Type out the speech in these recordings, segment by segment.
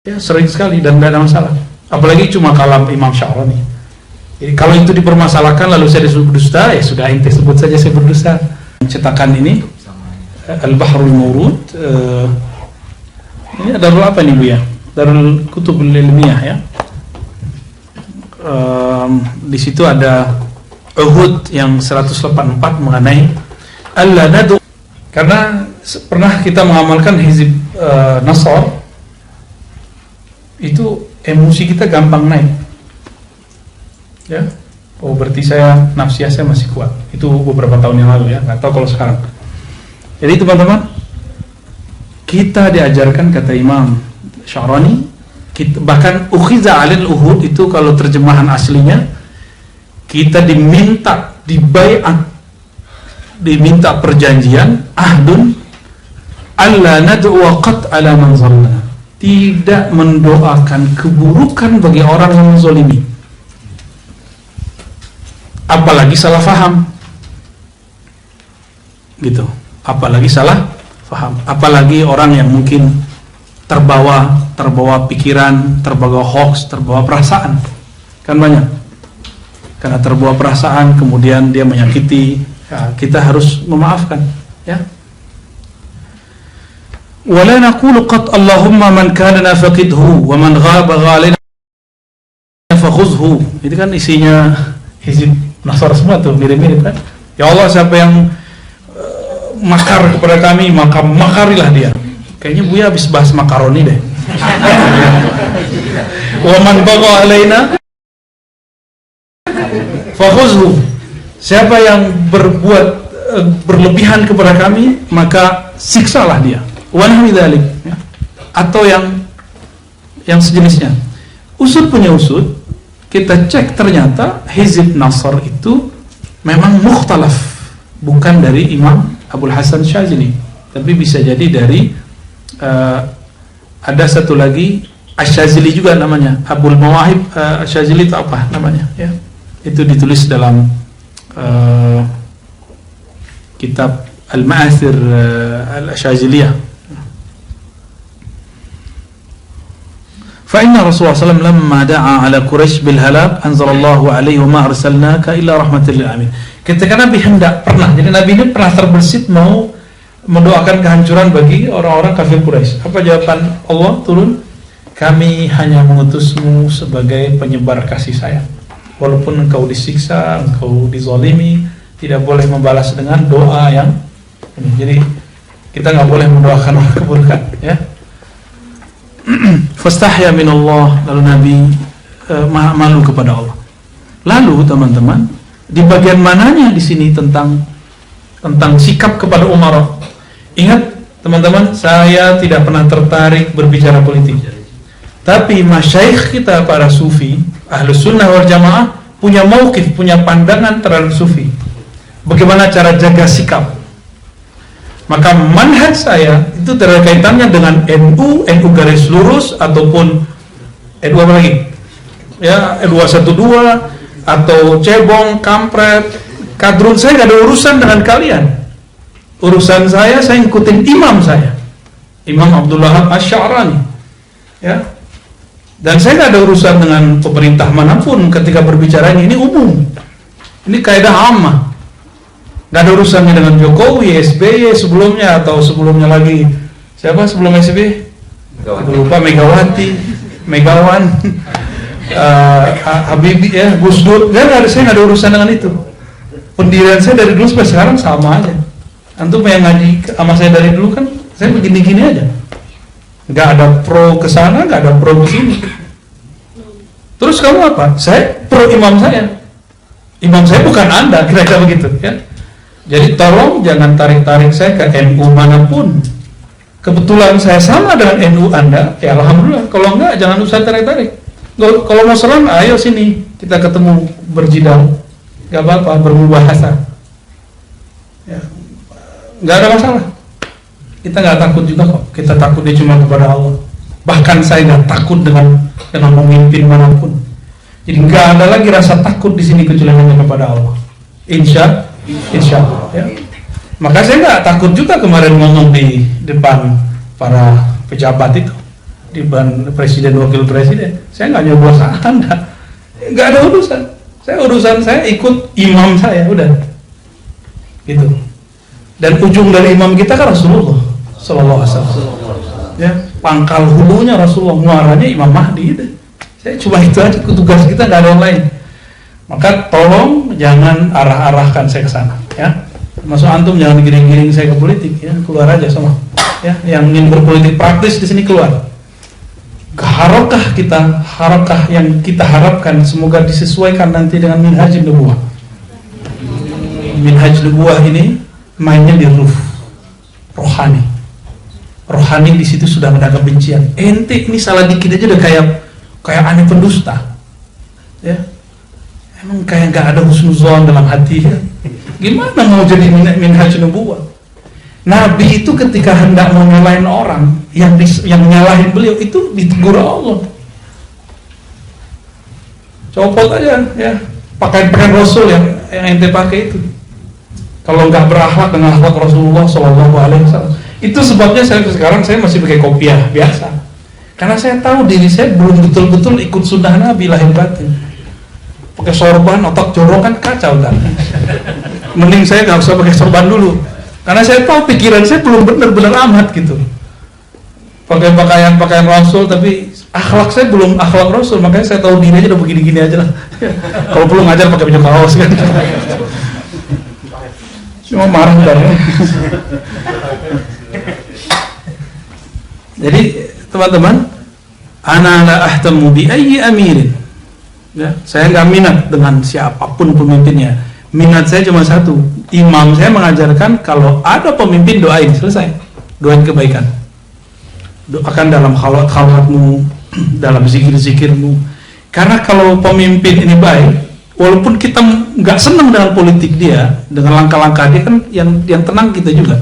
Ya, sering sekali dan tidak ada masalah. Apalagi cuma kalam Imam Sya'rani. Jadi kalau itu dipermasalahkan lalu saya disebut berdusta, ya sudah ente sebut saja saya berdusta. Cetakan ini Al-Bahrul Mawrud, ini darul apa nih Bu ya? Darul Kutubul Ilmiyah ya. Di situ ada Uhud yang 184 mengenai Allah nadu, karena pernah kita mengamalkan hizib Nasr, itu emosi kita gampang naik ya. Oh berarti nafsiyah saya masih kuat. Itu beberapa tahun yang lalu ya, nggak tahu kalau sekarang. Jadi teman-teman, kita diajarkan, kata Imam Sya'rani, bahkan ukhiza 'alal uhud, itu kalau terjemahan aslinya, kita diminta dibaiat, diminta perjanjian, ahdun alla nad'u qat ala man zalna, tidak mendoakan keburukan bagi orang yang menzalimi, apalagi salah faham gitu, apalagi salah faham, apalagi orang yang mungkin terbawa pikiran, terbawa hoax, terbawa perasaan, kan banyak. Karena terbawa perasaan kemudian dia menyakiti, ya, kita harus memaafkan ya. Wala naqulu qat Allahumma man kana faqidhu wa man ghaba ghalina fakhuzhu. Itu kan isinya hizib Nasr semua tuh, mirip-mirip kan. Ya Allah, siapa yang makar kepada kami, maka makarilah dia. Kayaknya Buya habis bahas makaroni deh. Wa man bagha alaina fakhuzhu. Siapa yang berbuat berlebihan kepada kami, maka siksalah dia. Wa nahwi dzalik ya. Atau yang sejenisnya. Usud punya usud, kita cek ternyata hizib Nasr itu memang mukhtalaf, bukan dari Imam Abul Hasan Syazili, tapi bisa jadi dari ada satu lagi Asy-Syazili juga namanya, Abul Mawahib. Asy-Syazili itu apa namanya ya? Itu ditulis dalam kitab Al-Ma'athir Al-Syaziliyah. Fa inna Rasulullah SAW lamma da'a ala Quraisy bil halak anzalallahu alaihi wa ma arsalnaka illa rahmatan lil alamin. Ketika Nabi hendak pernah, jadi Nabi ini pernah terbersit mau mendoakan kehancuran bagi orang-orang kafir Quraisy. Apa jawaban Allah turun? Kami hanya mengutusmu sebagai penyebar kasih sayang. Walaupun engkau disiksa, engkau dizalimi, tidak boleh membalas dengan doa yang ini. Jadi kita nggak boleh mendoakan orang keburukan ya. Fastahya minallah, lalu Nabi malu kepada Allah. Lalu teman-teman, di bagian mananya di sini tentang sikap kepada umara? Ingat teman-teman, saya tidak pernah tertarik berbicara politik. Tapi masyaikh kita para sufi, Ahlus Sunnah wal Jamaah, punya mauqif, punya pandangan terhadap sufi. Bagaimana cara jaga sikap? Maka manhaj saya itu terkaitannya dengan NU garis lurus, ataupun NU apa lagi? Ya, NU 12 atau cebong, kampret, kadrun. Saya gak ada urusan dengan kalian. Urusan saya ngikutin imam saya, Imam Abdullah Asy-Sya'rani ya. Dan saya gak ada urusan dengan pemerintah manapun ketika berbicara ini umum. Ini kaidah ammah. Gak ada urusannya dengan Jokowi, SBY sebelumnya, atau sebelumnya lagi siapa sebelum SBY? Lupa, Megawati, Megawan, Habibie ya, Gus Dur. Saya gak ada urusan dengan itu. Pendirian saya dari dulu sampai sekarang sama aja. Antum yang ngaji sama saya dari dulu kan, saya begini-gini aja. Gak ada pro ke sana, gak ada pro ke sini. Terus kamu apa? Saya pro imam saya. Imam saya bukan Anda, kira-kira begitu ya. Jadi tolong jangan tarik-tarik saya ke NU manapun. Kebetulan saya sama dengan NU Anda, ya alhamdulillah. Kalau enggak, jangan usah tarik-tarik. Kalau mau serang, ayo sini, kita ketemu berjidal. Gak apa-apa, berbahasa ya. Gak ada masalah. Kita gak takut juga kok. Kita takutnya cuma kepada Allah. Bahkan saya gak takut dengan memimpin manapun. Jadi gak ada lagi rasa takut di sini kecuali hanya kepada Allah. Insya Allah ya. Maka saya nggak takut juga kemarin ngomong di depan para pejabat itu. di ban presiden wakil presiden. Saya nggak nyoblos Anda, nggak ada urusan. Urusan saya ikut imam saya, udah gitu. Dan ujung dari imam kita kan Rasulullah Sallallahu Alaihi Wasallam. Ya, pangkal hulunya Rasulullah, muaranya Imam Mahdi. Gitu. Saya cuma itu aja, tugas kita, nggak ada yang lain. Maka tolong jangan arah-arahkan saya ke sana, ya. Masuk antum jangan giring-giring saya ke politik, ya. Keluar aja semua. Ya, yang ingin berpolitik praktis di sini keluar. Harakah yang kita harapkan semoga disesuaikan nanti dengan minhaj nubuwah. Minhaj nubuwah ini mainnya di rohani. Rohani di situ sudah ada kebencian. Ente ini salah dikit aja udah kayak aneh pendusta. Ya. Emang kayak nggak ada husnuzon dalam hati ya. Gimana mau jadi minhaj nubuwah? Nabi itu ketika hendak mau nyalahin orang, yang nyalahin beliau itu ditegur Allah. Copot aja ya, pakaian Rasul yang ente pakai itu. Kalau nggak berakhlak dengan akhlak Rasulullah SAW, itu sebabnya sekarang saya masih pakai kopiah biasa. Karena saya tahu diri saya belum betul-betul ikut sunnah Nabi lahir batin. Pakai sorban, otak jorok kan kacau kan. Mending saya nggak usah pakai sorban dulu. Karena saya tahu pikiran saya belum benar-benar amat gitu. Pakai pakaian Rasul tapi akhlak saya belum akhlak Rasul, makanya saya tahu diri aja udah begini-gini aja lah. Kalau belum ngajar pakai baju kaos kan. Cuma marah kan. Jadi teman-teman, ana la ahtamu bi ayyi amirin. Ya, saya nggak minat dengan siapapun pemimpinnya. Minat saya cuma satu. Imam saya mengajarkan kalau ada pemimpin doain, selesai. Doain kebaikan. Doakan dalam khalwatmu, dalam zikir-zikirmu. Karena kalau pemimpin ini baik, walaupun kita nggak senang dengan politik dia, dengan langkah-langkah dia kan yang tenang kita juga.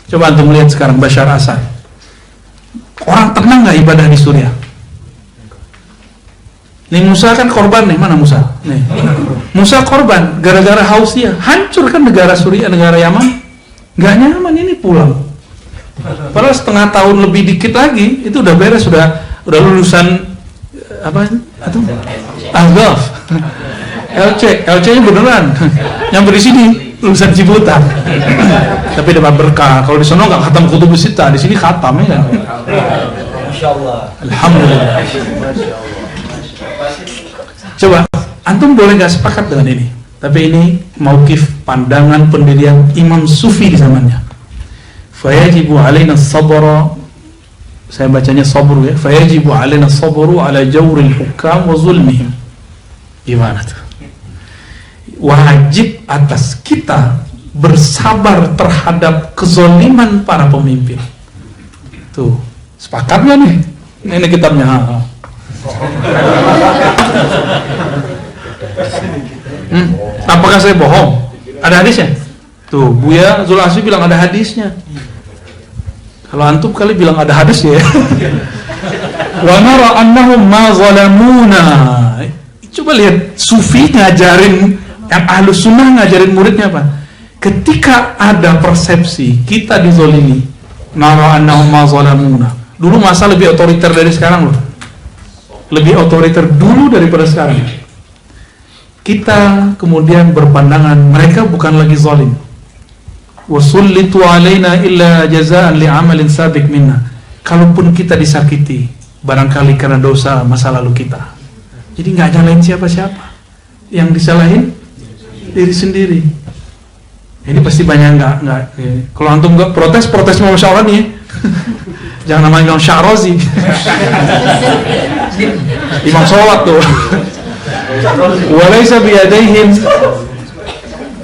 Coba antum lihat sekarang Bashar Assad. Orang tenang nggak ibadah di Suriah? Nih Musa kan korban nih, mana Musa? Nih. Musa korban gara-gara haus dia. Hancur kan negara Suriah, negara Yaman. Nggak nyaman ini pulang. Padahal setengah tahun lebih dikit lagi itu udah beres, udah lulusan apa? Atau Ahgaf. LC-nya beneran. Nyampe di sini lulusan Ciputat. Tapi dapat berkah. Kalau di sana nggak khatam kutubus sittah, di sini khatam ya. Masyaallah. Alhamdulillah. Coba, antum boleh gak sepakat dengan ini? Tapi ini mauqif pandangan pendirian Imam Sufi di zamannya. Fayajibu alaina sabra, saya bacanya sabru ya. Fayajibu alaina sabru ala jawril hukam wa zulmihim. Gimana tuh? Wajib atas kita bersabar terhadap kezaliman para pemimpin. Tuh, sepakat gak nih? Ini kitabnya. Apakah saya bohong? Ada hadisnya? Tuh, Buya Zulhassi bilang ada hadisnya. Kalau antum kali bilang ada hadis ya. Wa nara annahum ma zalamuna. Coba lihat Sufi ngajarin, yang ahlu sunnah ngajarin muridnya apa? Ketika ada persepsi kita dizolimi, nara annahum ma zalamuna. Dulu masa lebih otoriter dari sekarang loh. Lebih otoriter dulu daripada sekarang. Kita kemudian berpandangan mereka bukan lagi zalim. Wasullitu alaina illa jazaan li'amalin sabiq minna. Kalaupun kita disakiti, barangkali karena dosa masa lalu kita. Jadi nggak nyalain siapa-siapa. Yang disalahin diri sendiri. Ini pasti banyak nggak. Kalau antum nggak protes Imam Sya'rani ya. Jangan namanya Imam Sya'razi. Imam sholat tuh. Walaysa biyadaihim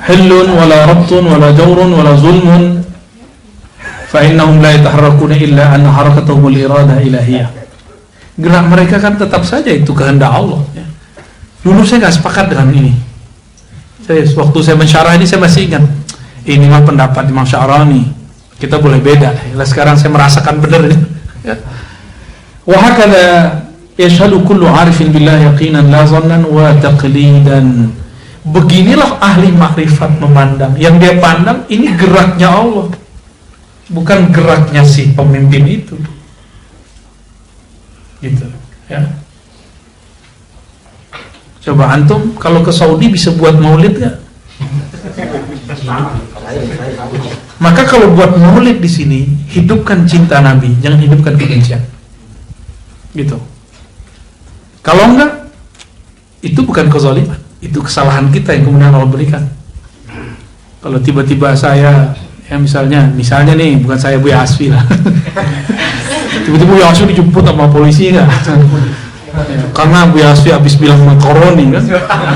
hillun wala rabtun wala jawrun wala zulmun fa innahum la yataharrakuna illa an harakatuhum al-iradah ilahiyah. Gerak mereka kan tetap saja itu kehendak Allah ya. Dulu saya nggak sepakat dengan ini. Waktu saya mensyarah ini saya masih ingat. Ini mah pendapat Imam Sya'rani. Kita boleh beda. Sekarang saya merasakan benar ini. Wa hakala yashhadu kullu 'arifin billahi yaqinan la zannan wa taqlidan. Beginilah ahli makrifat memandang. Yang dia pandang ini geraknya Allah, bukan geraknya si pemimpin itu. gitu ya. Coba antum kalau ke Saudi bisa buat maulid nggak? Maka kalau buat maulid di sini, hidupkan cinta Nabi, jangan hidupkan kebencian. Gitu. Kalau enggak, itu bukan kezaliman, itu kesalahan kita yang kemudian Allah berikan. Kalau tiba-tiba saya, ya misalnya nih, bukan saya Buya Asfi lah. Tiba-tiba Buya Asfi dijemput sama polisi kan? Karena Buya Asfi habis bilang makaroni kan,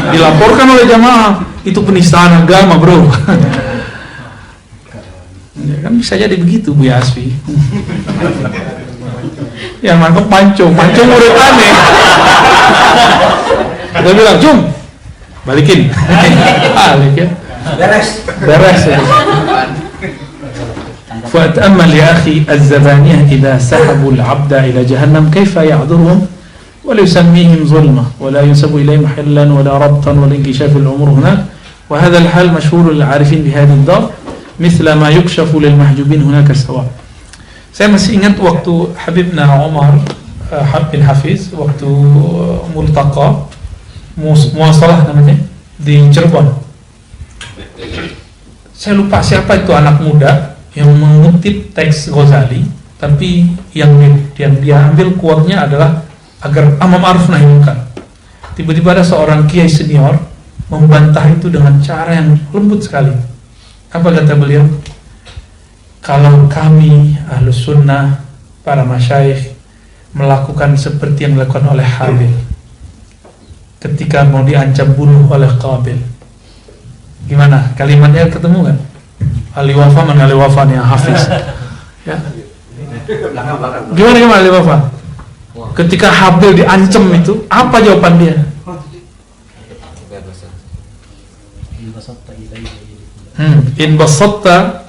dilaporkan oleh jamaah, itu penistaan agama bro. Ya kan bisa jadi begitu Buya Asfi. Yang nangkep mancung murid aneh. Dia bilang, "Jum, balikin." Balik ya. Beres ya. Fata'ammal ya akhi az-zabaniyah idza sahabu al-'abda ila jahannam kaifa ya'dhuruhum wa la yusammihim zulma wa la yunsabu ilayhim hillan wa la rabtan wa la inkishaf al-umur hunak wa hadha al-hal mashhur lil-'arifin bi hadhihi ad-dar mithla ma yukshafu lil-mahjubin hunaka sawa. Saya masih ingat waktu Habibna Umar bin Hafiz waktu multaqa muasalah namanya di Cirebon. Saya lupa siapa itu anak muda yang mengutip teks Ghazali, tapi yang dia ambil quote-nya adalah agar amar ma'ruf nahi munkar. Tiba-tiba ada seorang kiai senior membantah itu dengan cara yang lembut sekali. Apa kata beliau? Kalau kami Ahlus Sunnah, para masyayikh melakukan seperti yang dilakukan oleh Habil ketika mau diancam bunuh oleh Qabil. Gimana? Kalimatnya ketemu kan? Ali wafa man ali wafa nih Hafiz. Ya. Gimana Ali wafa? Ketika Habil diancam itu, apa jawaban dia? In basatta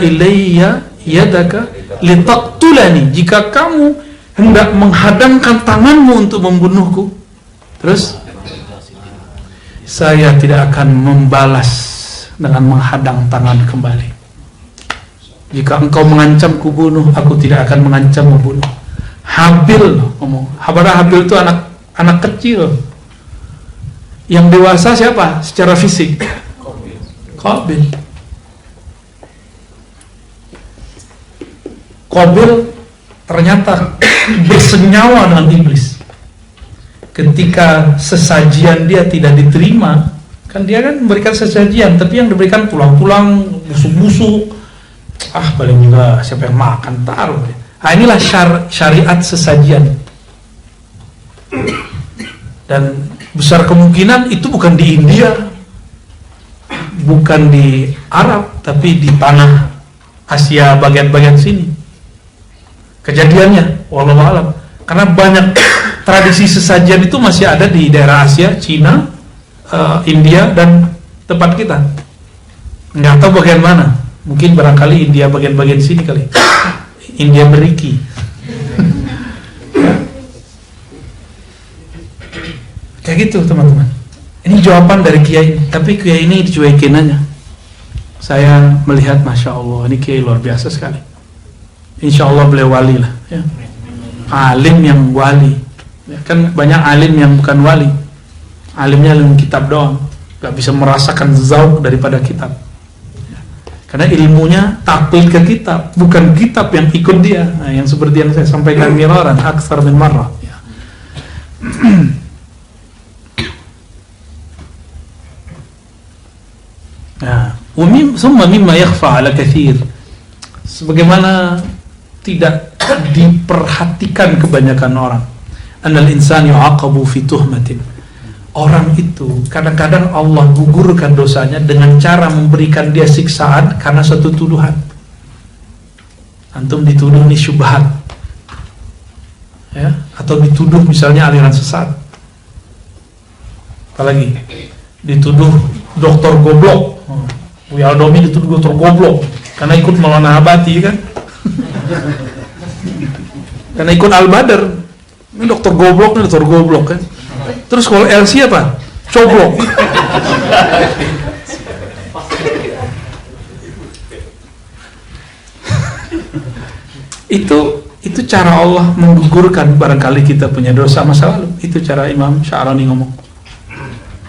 ilayya yadaka litaqtulani, jika kamu hendak menghadangkan tanganmu untuk membunuhku, terus saya tidak akan membalas dengan menghadang tangan kembali. Jika engkau mengancamku bunuh, aku tidak akan mengancam membunuh. Habil ngomong. Habil itu anak kecil. Yang dewasa siapa? Secara fisik Qabil. Qabil ternyata bersenyawa dengan iblis. Ketika sesajian dia tidak diterima, kan dia kan memberikan sesajian, tapi yang diberikan tulang-tulang, busuk-busuk. Paling juga siapa yang makan, taruh. Inilah syariat sesajian. Dan besar kemungkinan itu bukan di India, bukan di Arab, tapi di tanah Asia bagian-bagian sini kejadiannya, wallahu alam. Karena banyak tradisi sesajian itu masih ada di daerah Asia, Cina, India, dan tempat kita. Nggak tahu bagian mana. Mungkin barangkali India bagian-bagian sini kali. India Meriki. Kayak gitu teman-teman. Ini jawaban dari kiai, tapi kiai ini dicuekin aja. Saya melihat, masya Allah, ini kiai luar biasa sekali. Insya Allah beliau wali lah. Ya. Alim yang wali. Ya, kan banyak alim yang bukan wali. Alimnya alim kitab doang, gak bisa merasakan zauk daripada kitab. Ya. Karena ilmunya taklid ke kitab, bukan kitab yang ikut dia. Nah, yang seperti yang saya sampaikan miraran, aksar min marrah. Ya. Nah, summa mimma yakhfa ala kathir, sebagaimana tidak diperhatikan kebanyakan orang, annal insan yu'aqabu fi tuhmatin, orang itu kadang-kadang Allah gugurkan dosanya dengan cara memberikan dia siksaan karena suatu tuduhan. Antum dituduh nih syubhat, ya, atau dituduh misalnya aliran sesat, apalagi dituduh dokter goblok. Buya Aldomi dituduh dokter goblok karena ikut Maulana Habati kan. Karena ikut Al-Badr. Ini dokter goblok kan. Terus kalau LC apa? Coblok. Itu cara Allah menggugurkan barangkali kita punya dosa masa lalu. Itu cara Imam Sya'rani ngomong.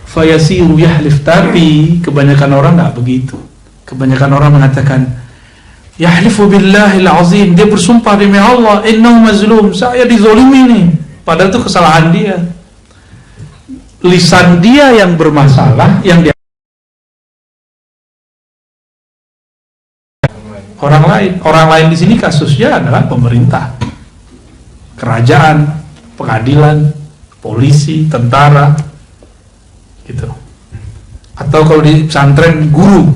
Fayasiru yahlif, tapi kebanyakan orang nggak begitu. Kebanyakan orang mengatakan yahlifu billahil azim, dia bersumpah demi Allah, innahu mazlum, saya dizolimi nih. Padahal itu kesalahan dia. Lisan dia yang bermasalah, yang dia orang lain di sini kasusnya adalah pemerintah, kerajaan, pengadilan, polisi, tentara, gitu. Atau kalau di pesantren guru,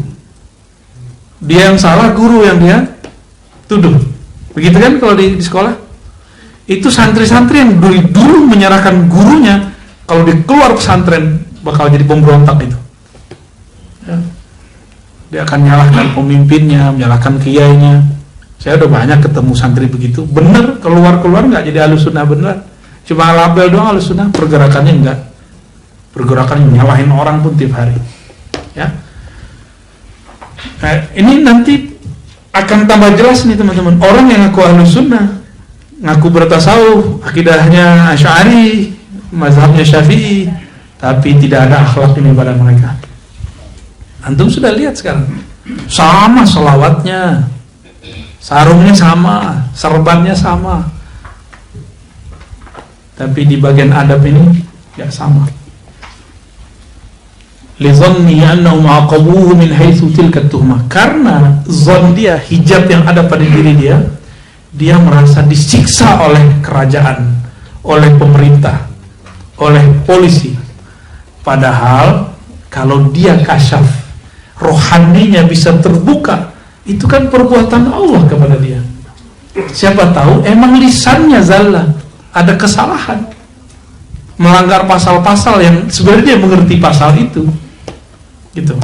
dia yang salah, guru yang dia tuduh, begitu kan? Kalau di sekolah itu santri-santri yang dulu menyerahkan gurunya, kalau dia keluar pesantren bakal jadi pemberontak itu. Ya. Dia akan menyalahkan pemimpinnya, menyalahkan kiainya. Saya udah banyak ketemu santri begitu. Bener, keluar nggak jadi Ahlussunnah beneran. Cuma label doang Ahlussunnah, pergerakannya enggak. Pergerakannya nyalahin orang pun tiap hari. Ya. Nah, ini nanti akan tambah jelas nih teman-teman. Orang yang ngaku Ahlussunnah, ngaku bertasawuf, akidahnya Asy'ari, mazhabnya Syafi'i, tapi tidak ada akhlak ini pada mereka. Antum sudah lihat sekarang, sama selawatnya, sarungnya sama, serbannya sama, tapi di bagian adab ini tidak sama. Lizanni annahum aqabuhu min haitsu tilka tuhmah, karena zon dia, hijab yang ada pada diri dia merasa disiksa oleh kerajaan, oleh pemerintah, oleh polisi. Padahal kalau dia kasyaf, rohaninya bisa terbuka, itu kan perbuatan Allah kepada dia. Siapa tahu emang lisannya zallah, ada kesalahan, melanggar pasal-pasal yang sebenarnya dia mengerti pasal itu, gitu.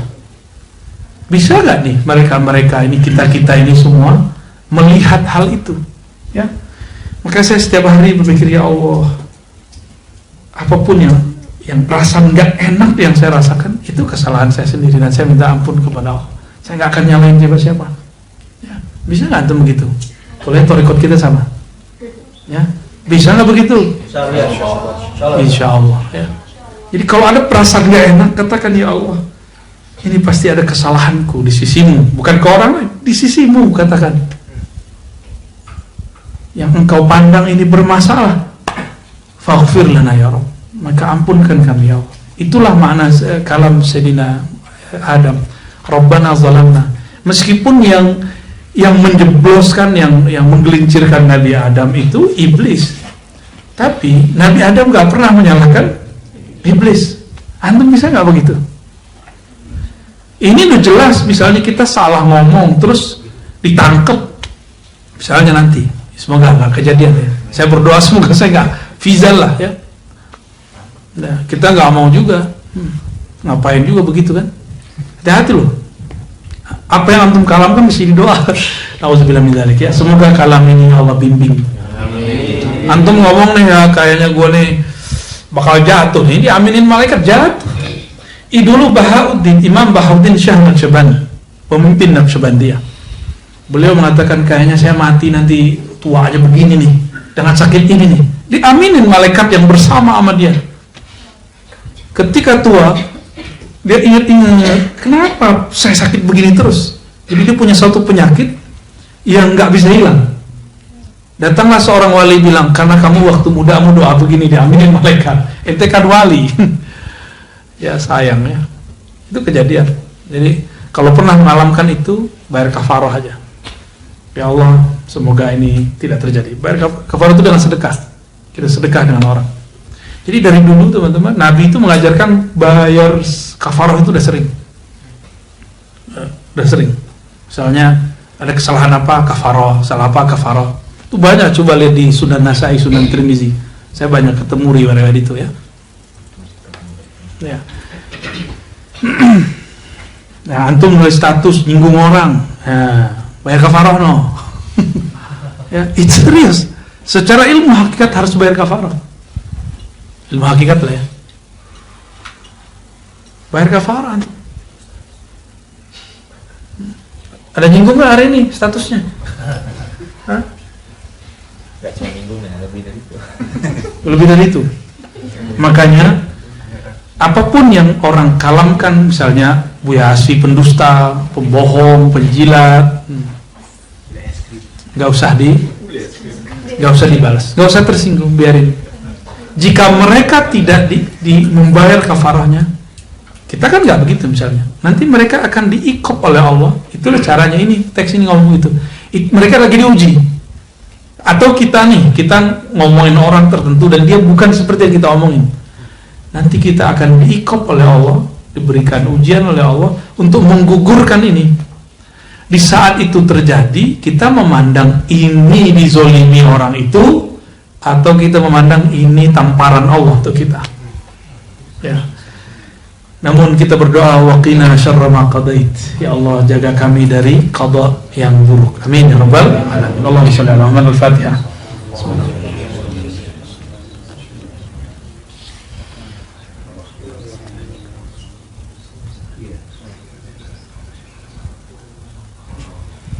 Bisa nggak nih mereka ini, kita ini semua melihat hal itu, ya? Maka saya setiap hari berpikir, ya Allah, apapun yang perasaan nggak enak yang saya rasakan, itu kesalahan saya sendiri, dan saya minta ampun kepada Allah. Saya nggak akan nyalain siapa-siapa. Ya. Bisa nggak antum begitu? Boleh torikot kita sama? Ya. Bisa nggak begitu? Insya Allah. Ya. Jadi kalau ada perasaan nggak enak, katakan, ya Allah, ini pasti ada kesalahanku di sisimu, bukan ke orang lain, di sisimu, katakan. Yang engkau pandang ini bermasalah, faghfir lana ya Rabb, maka ampunkan kami ya Allah. Itulah makna kalam Sayyidina Adam, Rabbana zalamna. Meskipun yang menjebloskan, yang menggelincirkan Nabi Adam itu iblis, tapi Nabi Adam gak pernah menyalahkan iblis. Antum bisa gak begitu? Ini udah jelas, misalnya kita salah ngomong terus ditangkep, misalnya nanti, semoga gak kejadian ya, saya berdoa semoga saya gak vizal lah ya. Nah, kita nggak mau juga, ngapain juga begitu kan? Hati-hati loh. Apa yang antum kalamkan mesti doa. Nauzubillah min dzalik ya. Semoga kalam ini Allah bimbing. Amin. Antum ngomong nih, ya kayaknya gue nih bakal jatuh nih, diaminin malaikat jatuh. Dulu Bahauddin, Imam Bahauddin Syah Naqsyabandi, pemimpin Naqsyabandiyah. Beliau mengatakan, kayaknya saya mati nanti tua aja begini nih, dengan sakit ini nih. Diaminin malaikat yang bersama sama dia. Ketika tua, dia ingat-ingat, kenapa saya sakit begini terus? Jadi dia punya suatu penyakit yang nggak bisa hilang. Datanglah seorang wali bilang, karena kamu waktu mudamu doa begini, diaminin malaikat. Ente kan wali. Ya sayang ya. Itu kejadian. Jadi kalau pernah mengalamkan itu, bayar kafarah aja. Ya Allah, semoga ini tidak terjadi. Bayar kafarah itu dengan sedekah. Kita sedekah dengan orang. Jadi dari dulu teman-teman, Nabi itu mengajarkan bayar kafarah itu udah sering. Misalnya ada kesalahan apa, kafarah, salah apa, kafarah. Itu banyak, coba lihat di Sunan Nasai, Sunan Tirmizi. Saya banyak ketemu riwayat itu ya. Ya. Nah, antum nulis status nyinggung orang, ya, bayar kafarah no. Ya, itu serius. Secara ilmu hakikat harus bayar kafarah. Ilmu hakikat lah ya. Bayar kafarah. Ada nyinggung nggak hari ini statusnya? Lebih dari itu. Makanya apapun yang orang kalamkan, misalnya Buya Hasfi pendusta, pembohong, penjilat, nggak usah dibalas, nggak usah tersinggung, biarin. Jika mereka tidak membayar kafarahnya, kita kan nggak begitu misalnya. Nanti mereka akan diikop oleh Allah. Itulah caranya, ini teks ini ngomong itu. Mereka lagi diuji. Atau kita ngomongin orang tertentu dan dia bukan seperti yang kita omongin. Nanti kita akan diikop oleh Allah, diberikan ujian oleh Allah untuk menggugurkan ini. Di saat itu terjadi, kita memandang ini dizolimi orang itu, atau kita memandang ini tamparan Allah untuk kita. Ya. Namun kita berdoa, waqina syarra ma qadait. Ya Allah, jaga kami dari qada yang buruk. Amin ya rabbal alamin. Allahumma shalli ala Muhammad. Al-Fatihah.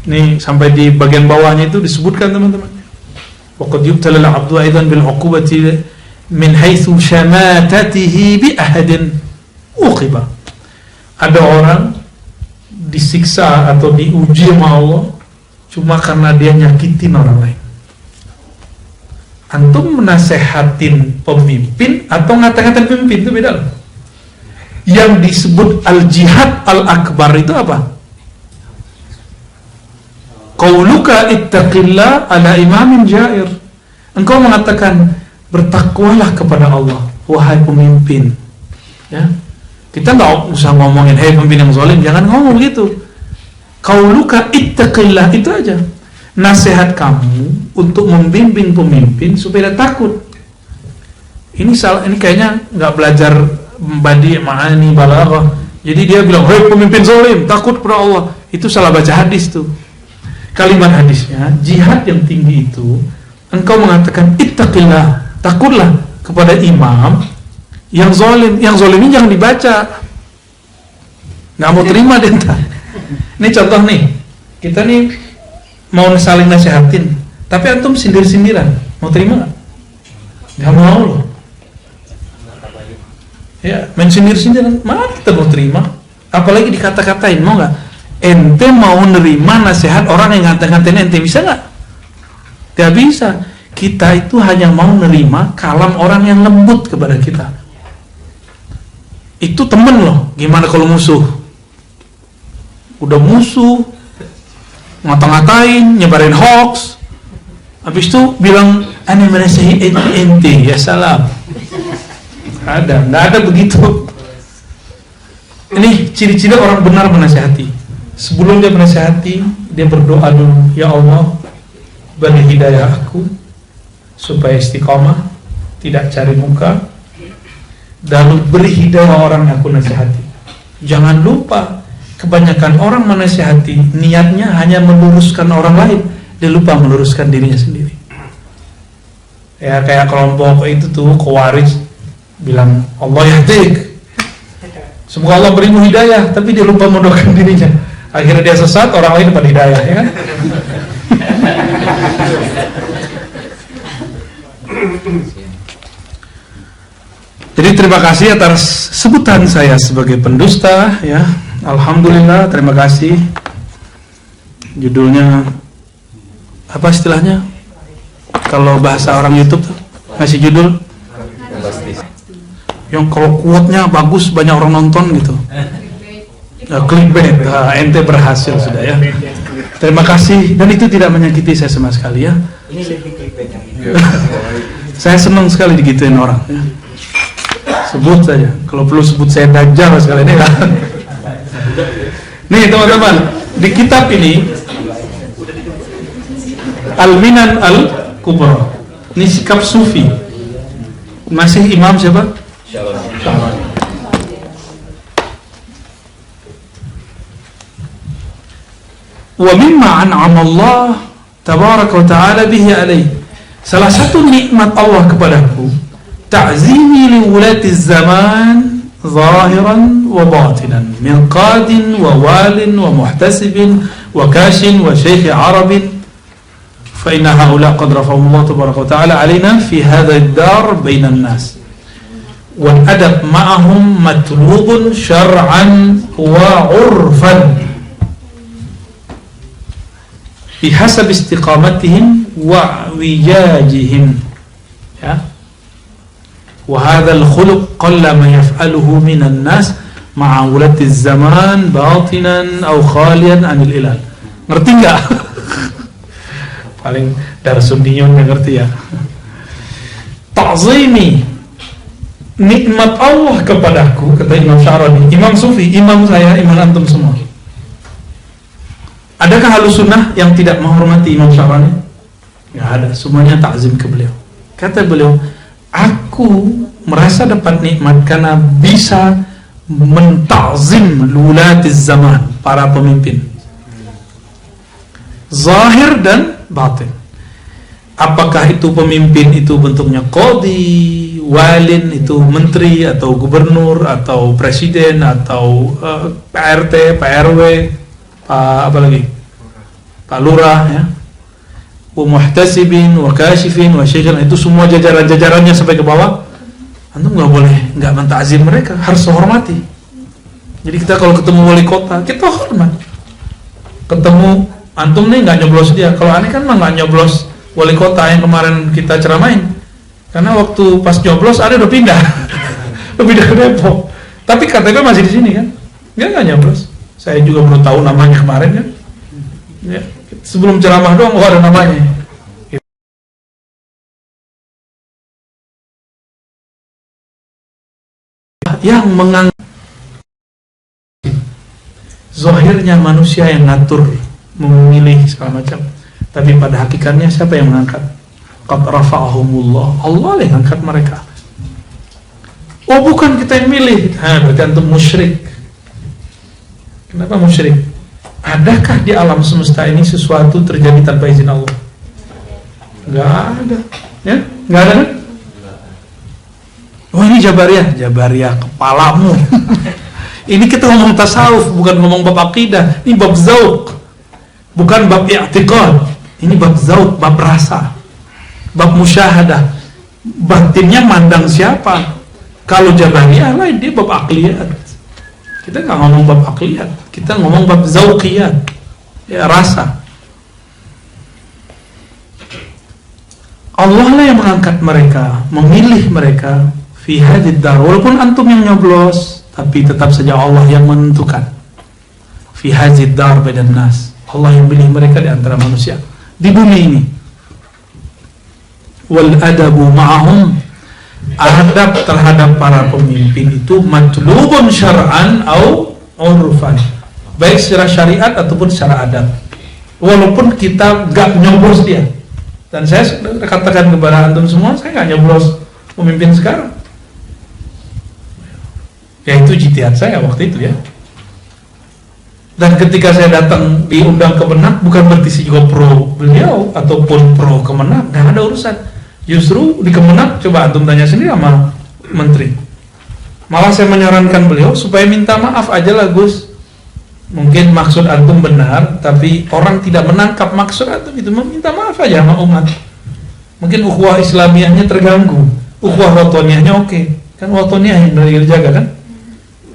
Ini sampai di bagian bawahnya itu disebutkan teman-teman. Waqad yubtala al-'abdu aidan bil 'uqubati min haitsu syamatatihi bi ahadin uqiba. Ada orang disiksa atau diuji sama Allah cuma karena dia nyakitin orang lain. Antum menasehatin pemimpin atau ngata-ngatain pemimpin itu beda loh. Yang disebut al-jihad al-akbar itu apa? Qauluka ittaqillah ala imamin jair. Engkau mengatakan bertakwalah kepada Allah, wahai pemimpin. Ya. Kita enggak usah ngomongin hey pemimpin yang zalim, jangan ngomong gitu. Qauluka ittaqillah itu aja. Nasihat kamu untuk membimbing pemimpin supaya dia takut. Ini kayaknya enggak belajar badi ma'ani balaghah. Jadi dia bilang, "Hei pemimpin zalim, takut kepada Allah." Itu salah baca hadis tuh. Kalimat hadisnya, jihad yang tinggi itu engkau mengatakan ittaqillah, takutlah kepada imam yang zalim. Yang zalim ini jangan dibaca, nggak mau terima dia entah. Ini contoh nih, kita nih mau saling nasihatin, tapi antum sindir-sindiran, mau terima nggak? Nggak mau loh. Ya, main sindir-sindiran, mana kita mau terima? Apalagi dikata-katain, mau nggak? Ente mau nerima nasihat orang yang ngata-ngatain ente, bisa nggak? Gak bisa. Kita itu hanya mau nerima kalam orang yang lembut kepada kita. Itu temen loh. Gimana kalau musuh? Udah musuh, ngata-ngatain, nyebarin hoax, habis itu bilang aneh menasihati ente, ya salam. Nggak ada begitu. Ini ciri-ciri orang benar menasihati. Sebelum dia menasihati, dia berdoa dulu, ya Allah, beri hidayah aku supaya istiqamah, tidak cari muka, lalu beri hidayah orang yang aku nasihati. Jangan lupa, kebanyakan orang menasihati niatnya hanya meluruskan orang lain, dia lupa meluruskan dirinya sendiri. Ya kayak kelompok itu tuh Khawarij bilang Allah yahdik, semoga Allah berimu hidayah, tapi dia lupa mendoakan dirinya. Akhirnya dia sesat, orang lain dapat hidayah, ya kan? Jadi terima kasih atas sebutan saya sebagai pendusta, ya. Alhamdulillah, terima kasih. Judulnya apa istilahnya? Kalau bahasa orang YouTube tuh ngasih judul yang kalau quote-nya bagus banyak orang nonton gitu. Clickbait, ente berhasil sudah ya. Terima kasih, dan itu tidak menyakiti saya sama sekali ya. Ini lebih clickbait. Saya senang sekali digituin orang ya. Sebut saja, kalau perlu sebut saya dajjal sekali ini kan. Nih teman-teman, di kitab ini Al-Minan Al-Kubra, ini sikap sufi. Masih imam siapa? Syarani. Wa mimma an'ama Allah tabaraka wa ta'ala bihi alaih. Salah satu nikmat Allah kepadaku, ta'zimi li ulati zaman zahiran wa batinan min qadin wa walin wa muhtasibin wa kashin wa syekh arabin fa inna haula qad rafa'ahumullah tabaraka wa ta'ala alaina fi hadzal dar bainan nas wal adab ma'ahum matlubun syar'an wa 'urfan bihasab istiqamatihim wa wijajihim, ya. Wa hadzal khuluq qalla ma yaf'aluhu minan nas ma'a ulatiz zaman batinan aw khalian anil ilal. Ngerti enggak? Paling Darsundion yang ngerti ya. Ta'zimi nikmat Allah kepadaku, kata Imam Syarani, Imam Sufi, imam saya, imam antum semua. Adakah Ahlus Sunnah yang tidak menghormati Imam Syarani? Enggak ada, semuanya ta'zim ke beliau. Kata beliau, aku merasa dapat nikmat karena bisa mentazim lulatiz zaman, para pemimpin zahir dan batin. Apakah itu pemimpin itu bentuknya qadhi, walin itu menteri atau gubernur atau presiden atau PRT, PRW, apa lagi? Pak Lurah, ya. Wa muhtasibin wa kashifin wa syekhin, itu semua jajaran-jajarannya sampai ke bawah. Antum nggak boleh nggak mentazim mereka, harus hormati. Jadi kita kalau ketemu wali kota, kita hormat. Ketemu antum nih nggak nyoblos dia, kalau aneh kan mah nggak nyoblos wali kota yang kemarin kita ceramain, karena waktu pas nyoblos ada udah pindah, udah pindah ke Depok. Tapi KTP masih di sini kan, nggak nyoblos. Saya juga baru tahu namanya kemarin kan. Ya, sebelum ceramah doang, ada namanya. Yang menganggap zahirnya manusia yang ngatur, memilih segala macam, tapi pada hakikatnya siapa yang mengangkat? Qad rafa'ahumullah, Allah yang angkat mereka. Oh bukan kita yang milih, berarti antum musyrik. Kenapa musyrik? Adakah di alam semesta ini sesuatu terjadi tanpa izin Allah? Enggak ada, ya? Enggak ada kan? Oh ini Jabariyah kepalamu. Ini kita ngomong tasawuf, bukan ngomong bab akidah. Ini bab zauq, bukan bab i'tiqad. Ini bab zauq, bab rasa, bab musyahadah. Batinnya mandang siapa? Kalau Jabariyah lain, dia bab akliyat. Kita nggak ngomong bab akliyat, kita ngomong bab zauqiyat, ya rasa. Allah lah yang mengangkat mereka, memilih mereka. Fi hadid dar, walaupun antum yang nyoblos, tapi tetap saja Allah yang menentukan. Fi hadid dar bainan nas, Allah yang pilih mereka di antara manusia di bumi ini. Wal adabu ma'ahum, adab terhadap para pemimpin itu matlubun syar'an au urfan, baik secara syariat ataupun secara adab. Walaupun kita gak nyoblos dia, dan saya katakan kepada antum semua, saya gak nyoblos pemimpin sekarang. Ya itu ijtihad saya waktu itu ya. Dan ketika saya datang diundang ke Kemenak, bukan berarti saya juga pro beliau ataupun pro Kemenak, nggak ada urusan. Justru di Kemenak, coba antum tanya sendiri sama menteri. Malah saya menyarankan beliau supaya minta maaf aja lah Gus. Mungkin maksud antum benar, tapi orang tidak menangkap maksud antum itu, meminta maaf aja sama umat. Mungkin ukhuwah Islamiyahnya terganggu, ukhuwah watoniyahnya oke. Kan watoniyah yang dari dijaga kan?